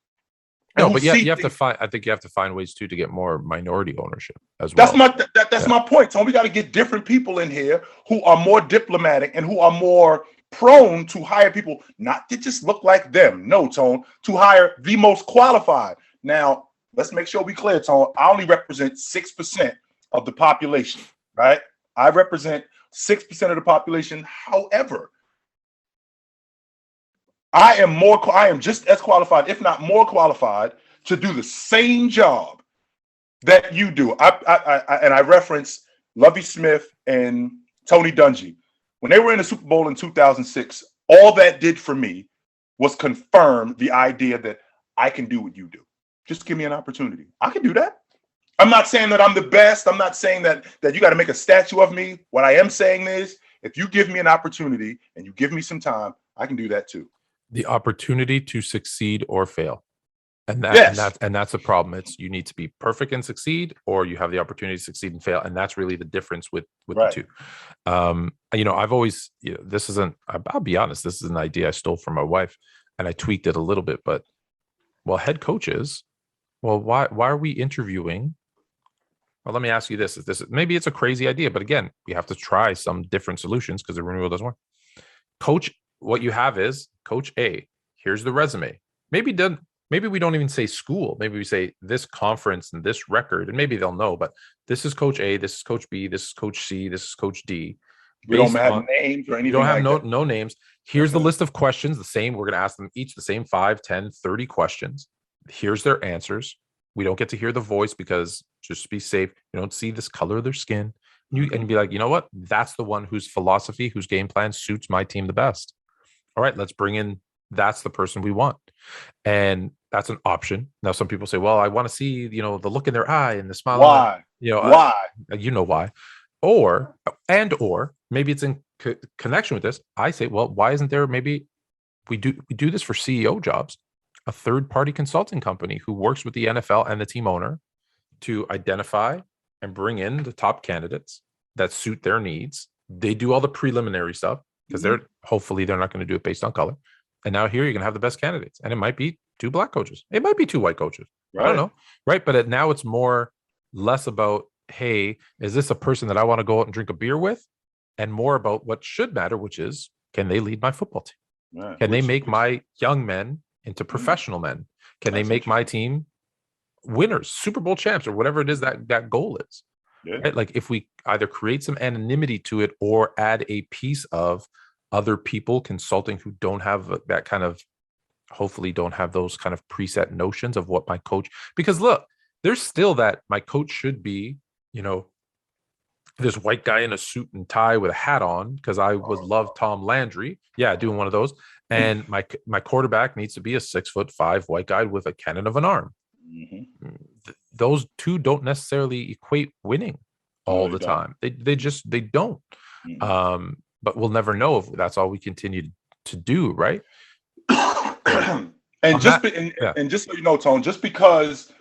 No, but you have to find. I think you have to find ways too to get more minority ownership as well. That's my point. So we got to get different people in here who are more diplomatic and who are more prone to hire people, not to just look like them. No, Tone, to hire the most qualified. Now, let's make sure we clear, Tone. I only represent 6% of the population, right? I represent 6% of the population. However, I am just as qualified, if not more qualified, to do the same job that you do. I reference Lovie Smith and Tony Dungy. When they were in the Super Bowl in 2006, all that did for me was confirm the idea that I can do what you do. Just give me an opportunity. I can do that. I'm not saying that I'm the best. I'm not saying that you got to make a statue of me. What I am saying is, if you give me an opportunity and you give me some time, I can do that too. The opportunity to succeed or fail. And that's the problem. It's you need to be perfect and succeed, or you have the opportunity to succeed and fail. And that's really the difference with the two. I've always, I'll be honest, this is an idea I stole from my wife and I tweaked it a little bit, but head coaches, why are we interviewing? Well, let me ask you this. Maybe it's a crazy idea, but again, we have to try some different solutions because the renewal doesn't work. Coach, what you have is Coach A. Here's the resume. Maybe we don't even say school. Maybe we say this conference and this record, and maybe they'll know. But this is Coach A. This is Coach B. This is Coach C. This is Coach D. We don't have names or anything. You don't have no names. Here's the list of questions. The same. We're going to ask them each the same 5, 10, 30 questions. Here's their answers. We don't get to hear the voice because just be safe. You don't see this color of their skin. And be like, you know what? That's the one whose philosophy, whose game plan suits my team the best. All right, let's bring in. That's the person we want. And that's an option. Now, some people say, well, I want to see, the look in their eye and the smile. Why? Why? Why. Or maybe it's in connection with this. I say, well, why isn't there, maybe we do this for CEO jobs, a third-party consulting company who works with the NFL and the team owner to identify and bring in the top candidates that suit their needs. They do all the preliminary stuff because hopefully they're not going to do it based on color. And now here you're going to have the best candidates. And it might be 2 black coaches. It might be 2 white coaches. Right. I don't know. Right. But now it's less about hey, is this a person that I want to go out and drink a beer with? And more about what should matter, which is, can they lead my football team? Yeah, Can they make which my young men into professional men? Can they that's make my interesting. team winners, Super Bowl champs, or whatever it is that goal is? Yeah, Right? Like if we either create some anonymity to it or add a piece of other people consulting who don't have that kind of, hopefully don't have those kind of preset notions of what my coach, because look, there's still that my coach should be, you know, this white guy in a suit and tie with a hat on because I would love Tom Landry. Yeah, doing one of those. And my quarterback needs to be a 6'5" white guy with a cannon of an arm. hmm Those two don't necessarily equate winning no, all they the don't. time. They don't. Mm-mm. But we'll never know if that's all we continue to do, right? And On that, yeah. and just so you know, Tone, just because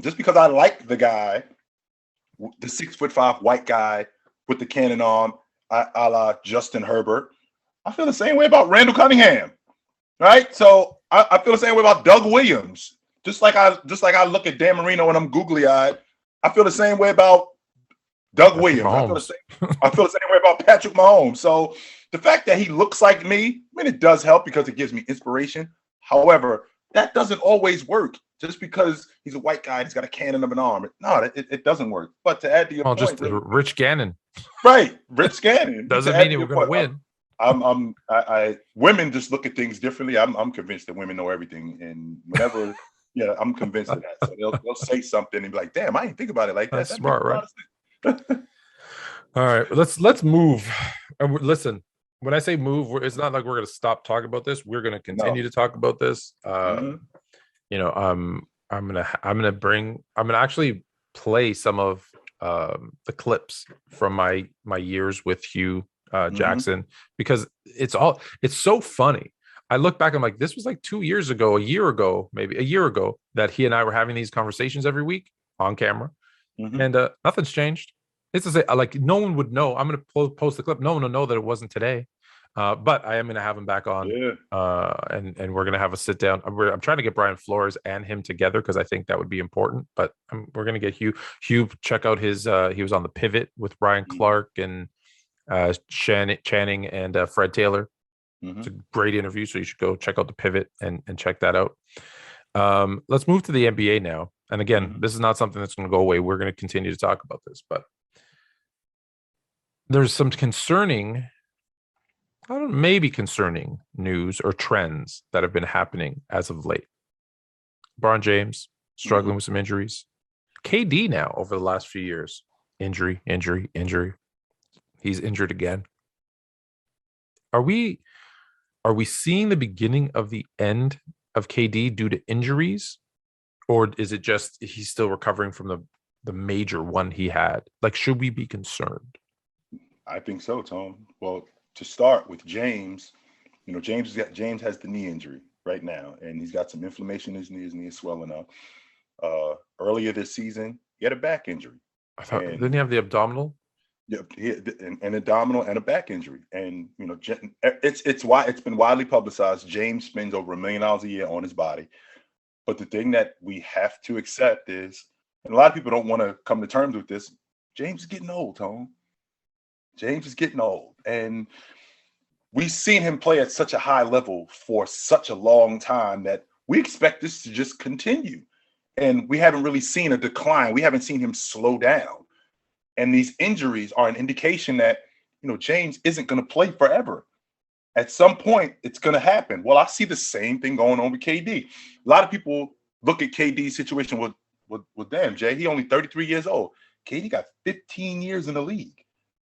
just because I like the guy, the 6'5" white guy with the cannon arm, a la Justin Herbert, I feel the same way about Randall Cunningham, right? So I feel the same way about Doug Williams. Just like I look at Dan Marino and I'm googly eyed, I feel the same way about Doug Patrick Williams. Mahomes. I feel the same way about Patrick Mahomes. So the fact that he looks like me, I mean, it does help because it gives me inspiration. However, that doesn't always work. Just because he's a white guy, he's got a cannon of an arm. No, it doesn't work. But to add to your Oh, point, just really, Rich Gannon. right, Rich Gannon. Doesn't To add mean to we're your going to point, win. women just look at things differently. I'm convinced that women know everything, and whenever, yeah, I'm convinced of that. So they'll say something and be like, "Damn, I didn't think about it like that. That's That makes smart, a right? lot of sense." All right, let's move. Listen, when I say move, it's not like we're going to stop talking about this. We're going to continue No. to talk about this. Mhm. You know, I'm gonna actually play some of the clips from my years with Hue Mhm. Jackson because it's so funny. I look back, I'm like, this was like 2 years ago, a year ago, maybe a year ago, that he and I were having these conversations every week on camera, Mhm. and nothing's changed. It's to say, like, no one would know. I'm going to post the clip. No one will know that it wasn't today. But I am going to have him back on, Yeah. and we're going to have a sit down. I'm trying to get Brian Flores and him together because I think that would be important. But we're going to get Hue. Hue, check out his. He was on the Pivot with Brian Mhm. Clark and Channing and Fred Taylor. It's Mhm. a great interview, so you should go check out the Pivot and check that out. Let's move to the NBA now. And again, Mhm. this is not something that's going to go away. We're going to continue to talk about this, but there's some concerning, I don't know, maybe concerning news or trends that have been happening as of late. LeBron James struggling Mhm. with some injuries. KD now over the last few years, injury, injury, injury. He's injured again. Are we seeing the beginning of the end of KD due to injuries, or is it just he's still recovering from the major one he had? Like, should we be concerned? I think so, Tom. Well, to start with James, James has the knee injury right now, and he's got some inflammation in his knee. His knee is swelling up. Earlier this season, he had a back injury, I thought, didn't and he have the abdominal? yeah, an abdominal and a back injury. And it's been widely publicized. James spends over $1 million a year on his body. But the thing that we have to accept is, and a lot of people don't want to come to terms with this, James is getting old, Tom. James is getting old. And we've seen him play at such a high level for such a long time that we expect this to just continue. And we haven't really seen a decline. We haven't seen him slow down. And these injuries are an indication that, James isn't going to play forever. At some point, it's going to happen. Well, I see the same thing going on with KD. A lot of people look at KD's situation with damn, Jay, he only 33 years old. KD got 15 years in the league.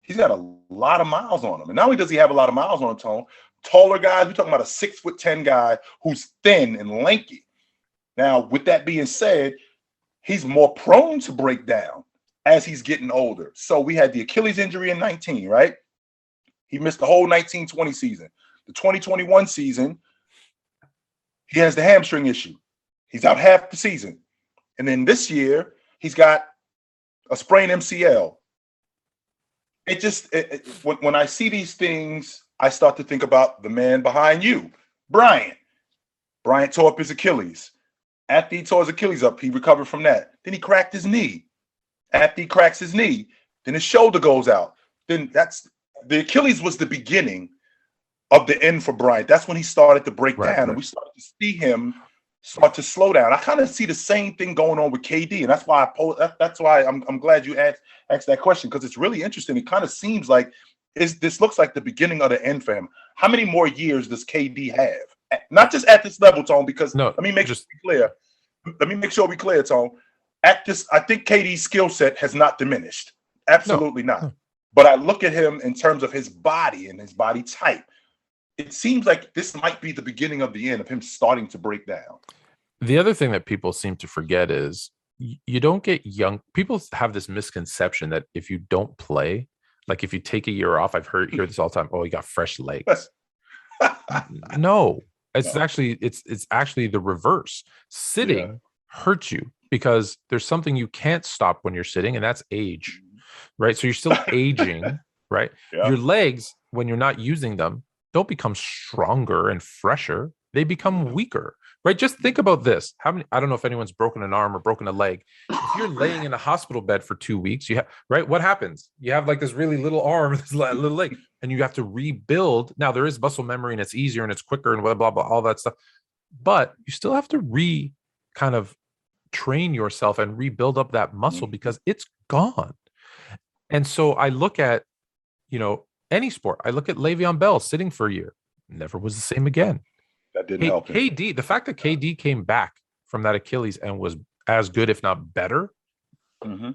He's got a lot of miles on him. And not only does he have a lot of miles on him, Tone, taller guys, we're talking about a 6'10" guy who's thin and lanky. Now, with that being said, he's more prone to break down as he's getting older. So we had the Achilles injury in 19, right? He missed the whole 19-20 season. The 2021 season, he has the hamstring issue. He's out half the season. And then this year, he's got a sprained MCL. When I see these things, I start to think about the man behind you, Brian. Brian tore up his Achilles. After he tore his Achilles up, he recovered from that. Then he cracked his knee. After he cracks his knee, then his shoulder goes out. Then that's the Achilles was the beginning of the end for Bryant. That's when he started to break down, and we started to see him start to slow down. I kind of see the same thing going on with KD, and that's why that's why I'm glad you asked that question, because it's really interesting. It kind of seems like this looks like the beginning of the end for him. How many more years does KD have? Not just at this level, Tone, because let me make sure we're clear, Tone. At this, I think KD's skill set has not diminished. Absolutely not. But I look at him in terms of his body and his body type. It seems like this might be the beginning of the end of him starting to break down. The other thing that people seem to forget is you don't get young. People have this misconception that if you don't play, like if you take a year off, I've hear this all the time. Oh, you got fresh legs. No, it's actually the reverse. Sitting hurts you because there's something you can't stop when you're sitting, and that's age, right? So you're still aging, right? Yeah. Your legs, when you're not using them, don't become stronger and fresher. They become weaker, right? Just think about this. I don't know if anyone's broken an arm or broken a leg. If you're laying in a hospital bed for 2 weeks, right? What happens? You have like this really little arm, this little leg, and you have to rebuild. Now there is muscle memory and it's easier and it's quicker and blah, blah, blah, all that stuff. But you still have to kind of train yourself and rebuild up that muscle because it's gone. And so I look at, any sport. I look at Le'Veon Bell sitting for a year, never was the same again. That didn't help him. KD, the fact that KD came back from that Achilles and was as good, if not better,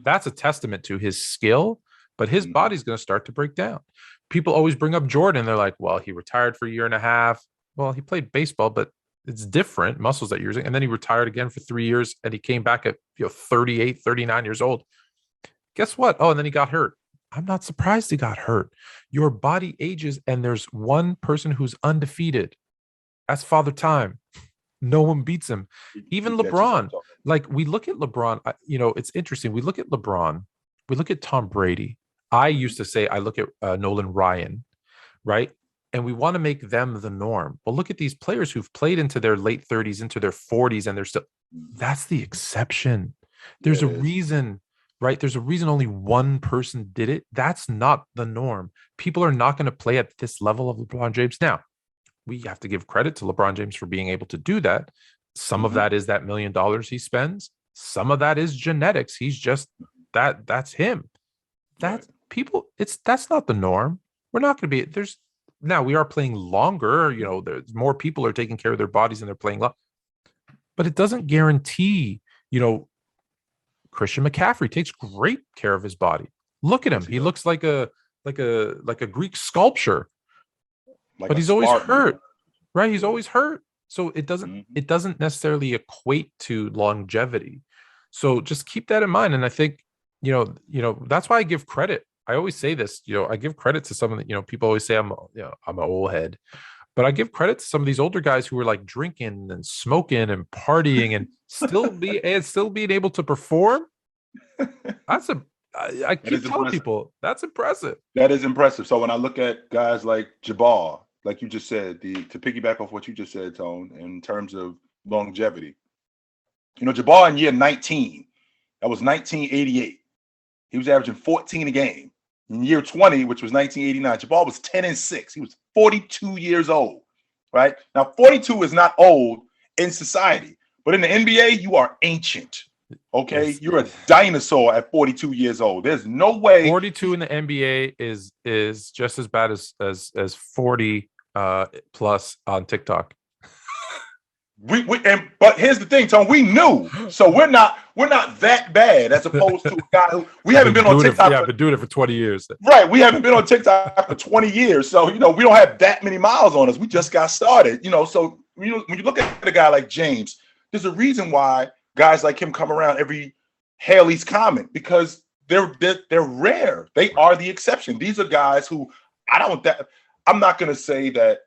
that's a testament to his skill, but his body's going to start to break down. People always bring up Jordan. They're like, well, he retired for a year and a half. Well, he played baseball, but it's different muscles that you're using. And then he retired again for 3 years and he came back at 38, 39 years old. Guess what? Oh, and then he got hurt. I'm not surprised he got hurt. Your body ages, and there's one person who's undefeated. That's Father Time. No one beats him. Even LeBron. Like, we look at LeBron, it's interesting. We look at LeBron. We look at Tom Brady. I used to say I look at Nolan Ryan, right? And we want to make them the norm. Well, look at these players who've played into their late 30s, into their 40s, and they're still – that's the exception. There's a reason – right? There's a reason only one person did it. That's not the norm. People are not going to play at this level of LeBron James. Now, we have to give credit to LeBron James for being able to do that. Some of that is that $1 million he spends. Some of that is genetics. He's just that's him. That's people. That's not the norm. We're not going to be now we are playing longer. There's more people are taking care of their bodies and they're playing long, but it doesn't guarantee, Christian McCaffrey takes great care of his body. Look at him. He looks like a Greek sculpture, but he's always hurt, right? He's always hurt. So it doesn't necessarily equate to longevity. So just keep that in mind. And I think, that's why I give credit. I always say this, I give credit to some of the, people always say I'm an old head, but I give credit to some of these older guys who were like drinking and smoking and partying and still being able to perform. I keep telling people that's impressive. That is impressive. So when I look at guys like Jabbar, like you just said, to piggyback off what you just said, Tone, in terms of longevity, Jabbar in year 19, that was 1988. He was averaging 14 a game. In year 20, which was 1989, Jabbar was 10-6. He was 42 years old, right? Now, 42 is not old in society, but in the NBA, you are ancient, okay? Yes. You're a dinosaur at 42 years old. There's no way. 42 in the NBA is just as bad as 40 plus on TikTok. But here's the thing, Tom. We knew, so we're not that bad as opposed to a guy who we haven't been on TikTok. I've been doing it for 20 years. Right, we haven't been on TikTok for 20 years, so we don't have that many miles on us. We just got started, So when you look at a guy like James, there's a reason why guys like him come around every Haley's comment, because they're rare. They are the exception. These are guys who I'm not going to say that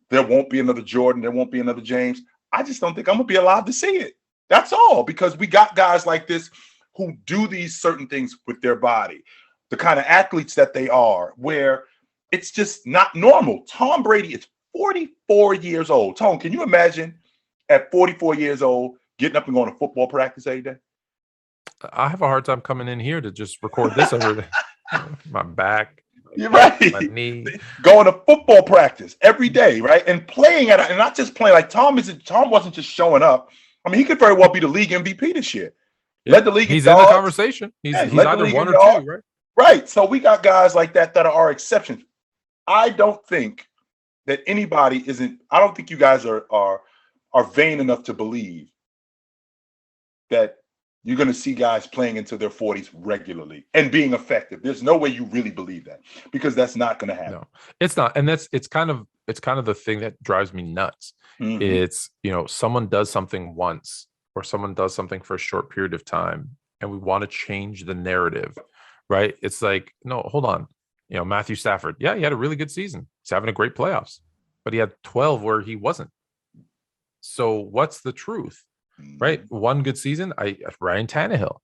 there won't be another Jordan, there won't be another James. I just don't think I'm going to be allowed to see it. That's all, because we got guys like this who do these certain things with their body, the kind of athletes that they are, where it's just not normal. Tom Brady is 44 years old. Tom, can you imagine at 44 years old getting up and going to football practice every day? I have a hard time coming in here to just record this over my back, You're right. my knee. Going to football practice every day, right? And playing at it, and not just playing. Like Tom wasn't just showing up. I mean, he could very well be the league MVP this year. Yeah. Led the league. He's in the conversation. He's either one or two, right? Right. So we got guys like that are exceptions. I don't think that anybody isn't. I don't think you guys are vain enough to believe that you're going to see guys playing into their 40s regularly and being effective. There's no way you really believe that, because that's not going to happen. No, it's not. And it's kind of the thing that drives me nuts. Mhm. It's, someone does something once, or someone does something for a short period of time, and we want to change the narrative, right? It's like, no, hold on. Matthew Stafford. Yeah, he had a really good season. He's having a great playoffs, but he had 12 where he wasn't. So what's the truth? Right? One good season. Ryan Tannehill.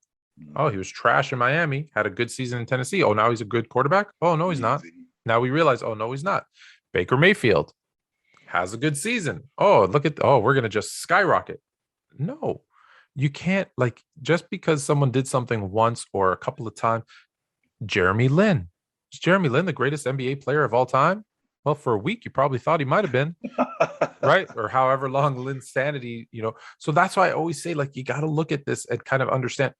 Oh, he was trash in Miami. Had a good season in Tennessee. Oh, now he's a good quarterback. Oh, no, he's not. Now we realize, oh, no, he's not. Baker Mayfield has a good season. Oh, we're going to just skyrocket. No, you can't, just because someone did something once or a couple of times. Jeremy Lin. Is Jeremy Lin the greatest NBA player of all time? Well, for a week, you probably thought he might have been, right? Or however long Lin's sanity, So that's why I always say, you got to look at this and kind of understand.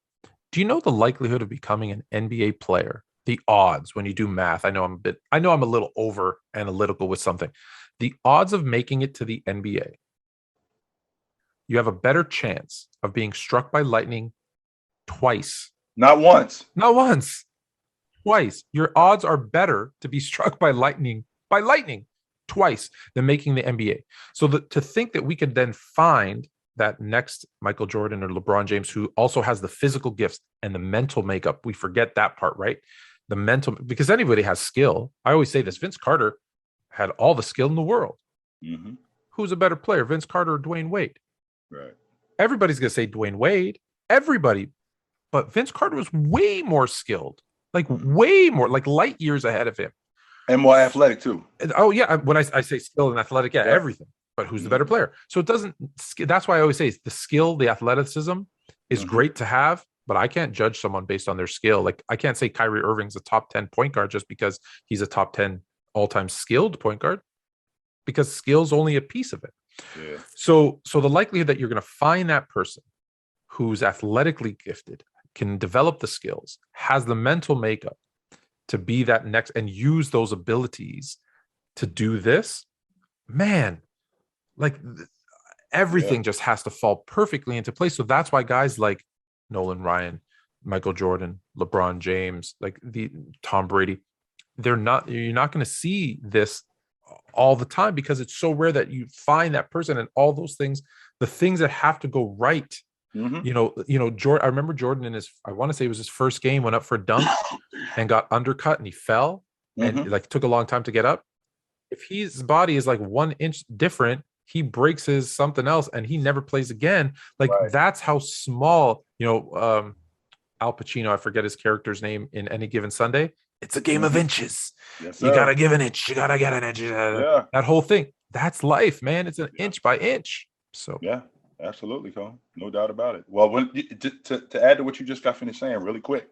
Do you know the likelihood of becoming an NBA player? The odds when you do math. I know I'm a little over analytical with something. The odds of making it to the NBA. You have a better chance of being struck by lightning twice. Not once. Twice. Your odds are better to be struck by lightning twice than making the NBA. So to think that we could then find that next Michael Jordan or LeBron James, who also has the physical gifts and the mental makeup, we forget that part, right? The mental, because anybody has skill. I always say this, Vince Carter had all the skill in the world. Mm-hmm. Who's a better player, Vince Carter or Dwayne Wade? Right. Everybody's going to say Dwayne Wade, everybody. But Vince Carter was way more skilled, way more, light years ahead of him. And more athletic too. Oh yeah, when I say skill and athletic, everything. But who's the better player? So it doesn't. That's why I always say the skill, the athleticism is great to have, but I can't judge someone based on their skill. I can't say Kyrie Irving's a top 10 point guard just because he's a top 10 all-time skilled point guard, because skill's only a piece of it. Yeah. So the likelihood that you're going to find that person who's athletically gifted, can develop the skills, has the mental makeup to be that next and use those abilities to do this, man, everything just has to fall perfectly into place. So that's why guys like Nolan Ryan, Michael Jordan, LeBron James, the Tom Brady, you're not going to see this all the time, because it's so rare that you find that person, and all those things, the things that have to go right. Mm-hmm. Jordan, I remember Jordan I want to say it was his first game, went up for a dunk and got undercut and he fell and took a long time to get up. If his body is 1 inch different, he breaks his something else and he never plays again. That's how small, Al Pacino, I forget his character's name in Any Given Sunday. It's a game of inches. Yes, you got to give an inch. You got to get an inch. That whole thing. That's life, man. It's an inch by inch. So yeah. Absolutely, Cole. No doubt about it. Well, to add to what you just got finished saying really quick,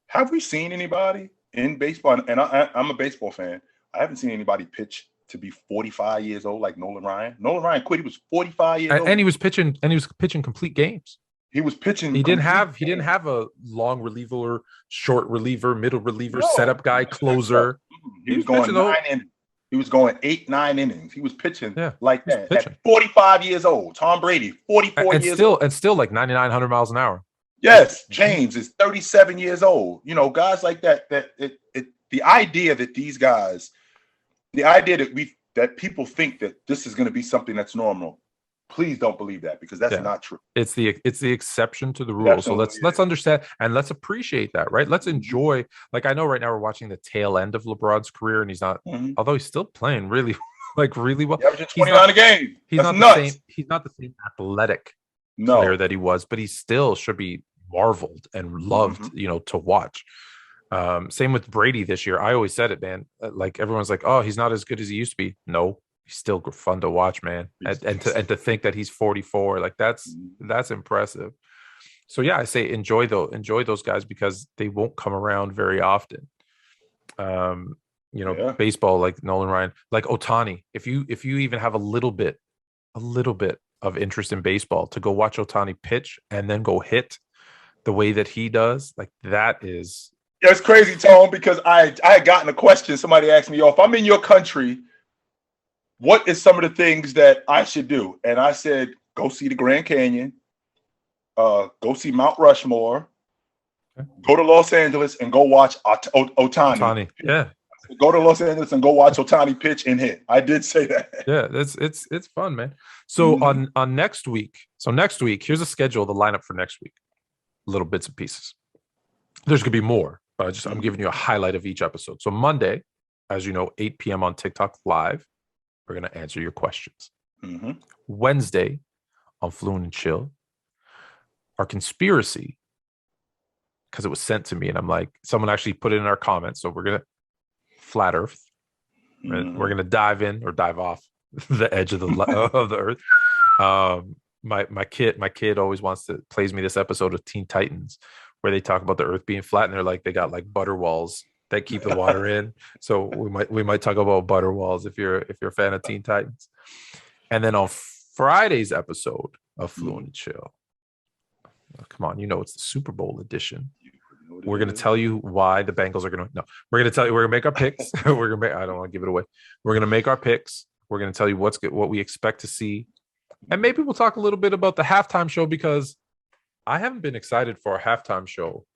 have we seen anybody in baseball, and I'm a baseball fan, I haven't seen anybody pitch to be 45 years old like Nolan Ryan. Nolan Ryan quit. He was 45 years old. And he was pitching complete games. He was pitching. He didn't have a long reliever, short reliever, middle reliever, setup guy, closer. He was going 9 innings. He was going 8-9 innings. He was pitching like that pitching. At 45 years old. Tom Brady, 44 years old. And still 9,900 miles an hour. Yes. James is 37 years old. Guys like that, the idea that these guys, that people think that this is going to be something that's normal. Please don't believe that, because that's not true. It's the exception to the rule. Absolutely. So let's understand and let's appreciate that, right? Let's enjoy. I know right now we're watching the tail end of LeBron's career, and he's not, although he's still playing really, really well. Averaging 29 a game. He's not nuts. He's not the same athletic player that he was, but he still should be marveled and loved, to watch. Same with Brady this year. I always said it, man. Everyone's like, oh, he's not as good as he used to be. No. He's still fun to watch, man. And to think that he's 44, that's impressive. So yeah, I say enjoy those guys because they won't come around very often. Yeah. Baseball, like Nolan Ryan, like Otani. If you even have a little bit of interest in baseball, to go watch Otani pitch and then go hit the way that he does, like that is Yeah, it's crazy, Tone, because I had gotten a question. Somebody asked me, if I'm in your country, what is some of the things that I should do? And I said, go see the Grand Canyon, go see Mount Rushmore, go to Los Angeles and go watch Otani. Otani. Yeah. Go to Los Angeles and go watch Otani pitch and hit. I did say that. Yeah, it's fun, man. So on next week, here's a schedule, the lineup for next week. Little bits and pieces. There's gonna be more, but I'm giving you a highlight of each episode. So Monday, as you know, 8 p.m. on TikTok Live, we're gonna answer your questions. Wednesday on Fluent and Chill, our conspiracy, because it was sent to me, and I'm like, someone actually put it in our comments. So we're gonna flat Earth. We're gonna dive in or dive off the edge of the Earth. My kid always plays me this episode of Teen Titans where they talk about the Earth being flat, and they're like, they got like butter walls that keep the water in. So we might talk about butter walls if you're a fan of Teen Titans. And then on Friday's episode of Fluent and Chill, come on, it's the Super Bowl edition. We're going to tell you why the Bengals are going to. No, we're going to tell you. We're going to make our picks. I don't want to give it away. We're going to make our picks. We're going to tell you what we expect to see, and maybe we'll talk a little bit about the halftime show, because I haven't been excited for a halftime show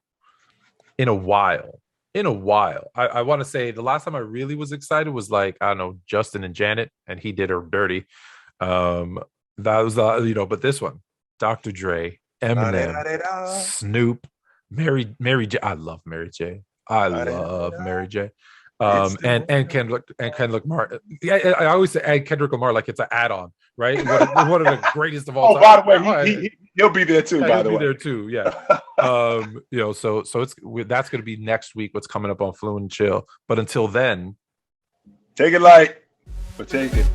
in a while. I want to say the last time I really was excited was like, I don't know, Justin and Janet, and he did her dirty. That was but this one, Dr. Dre, Eminem, Snoop. Mary J. I love Mary J. Mary J. And Kendrick Lamar. Yeah, I always say add Kendrick Lamar like it's an add-on, right? One of the greatest of all time. By the way, he'll be there too. He'll be there too. Yeah. So that's going to be next week. What's coming up on Fluent and Chill. But until then, take it light, but take it.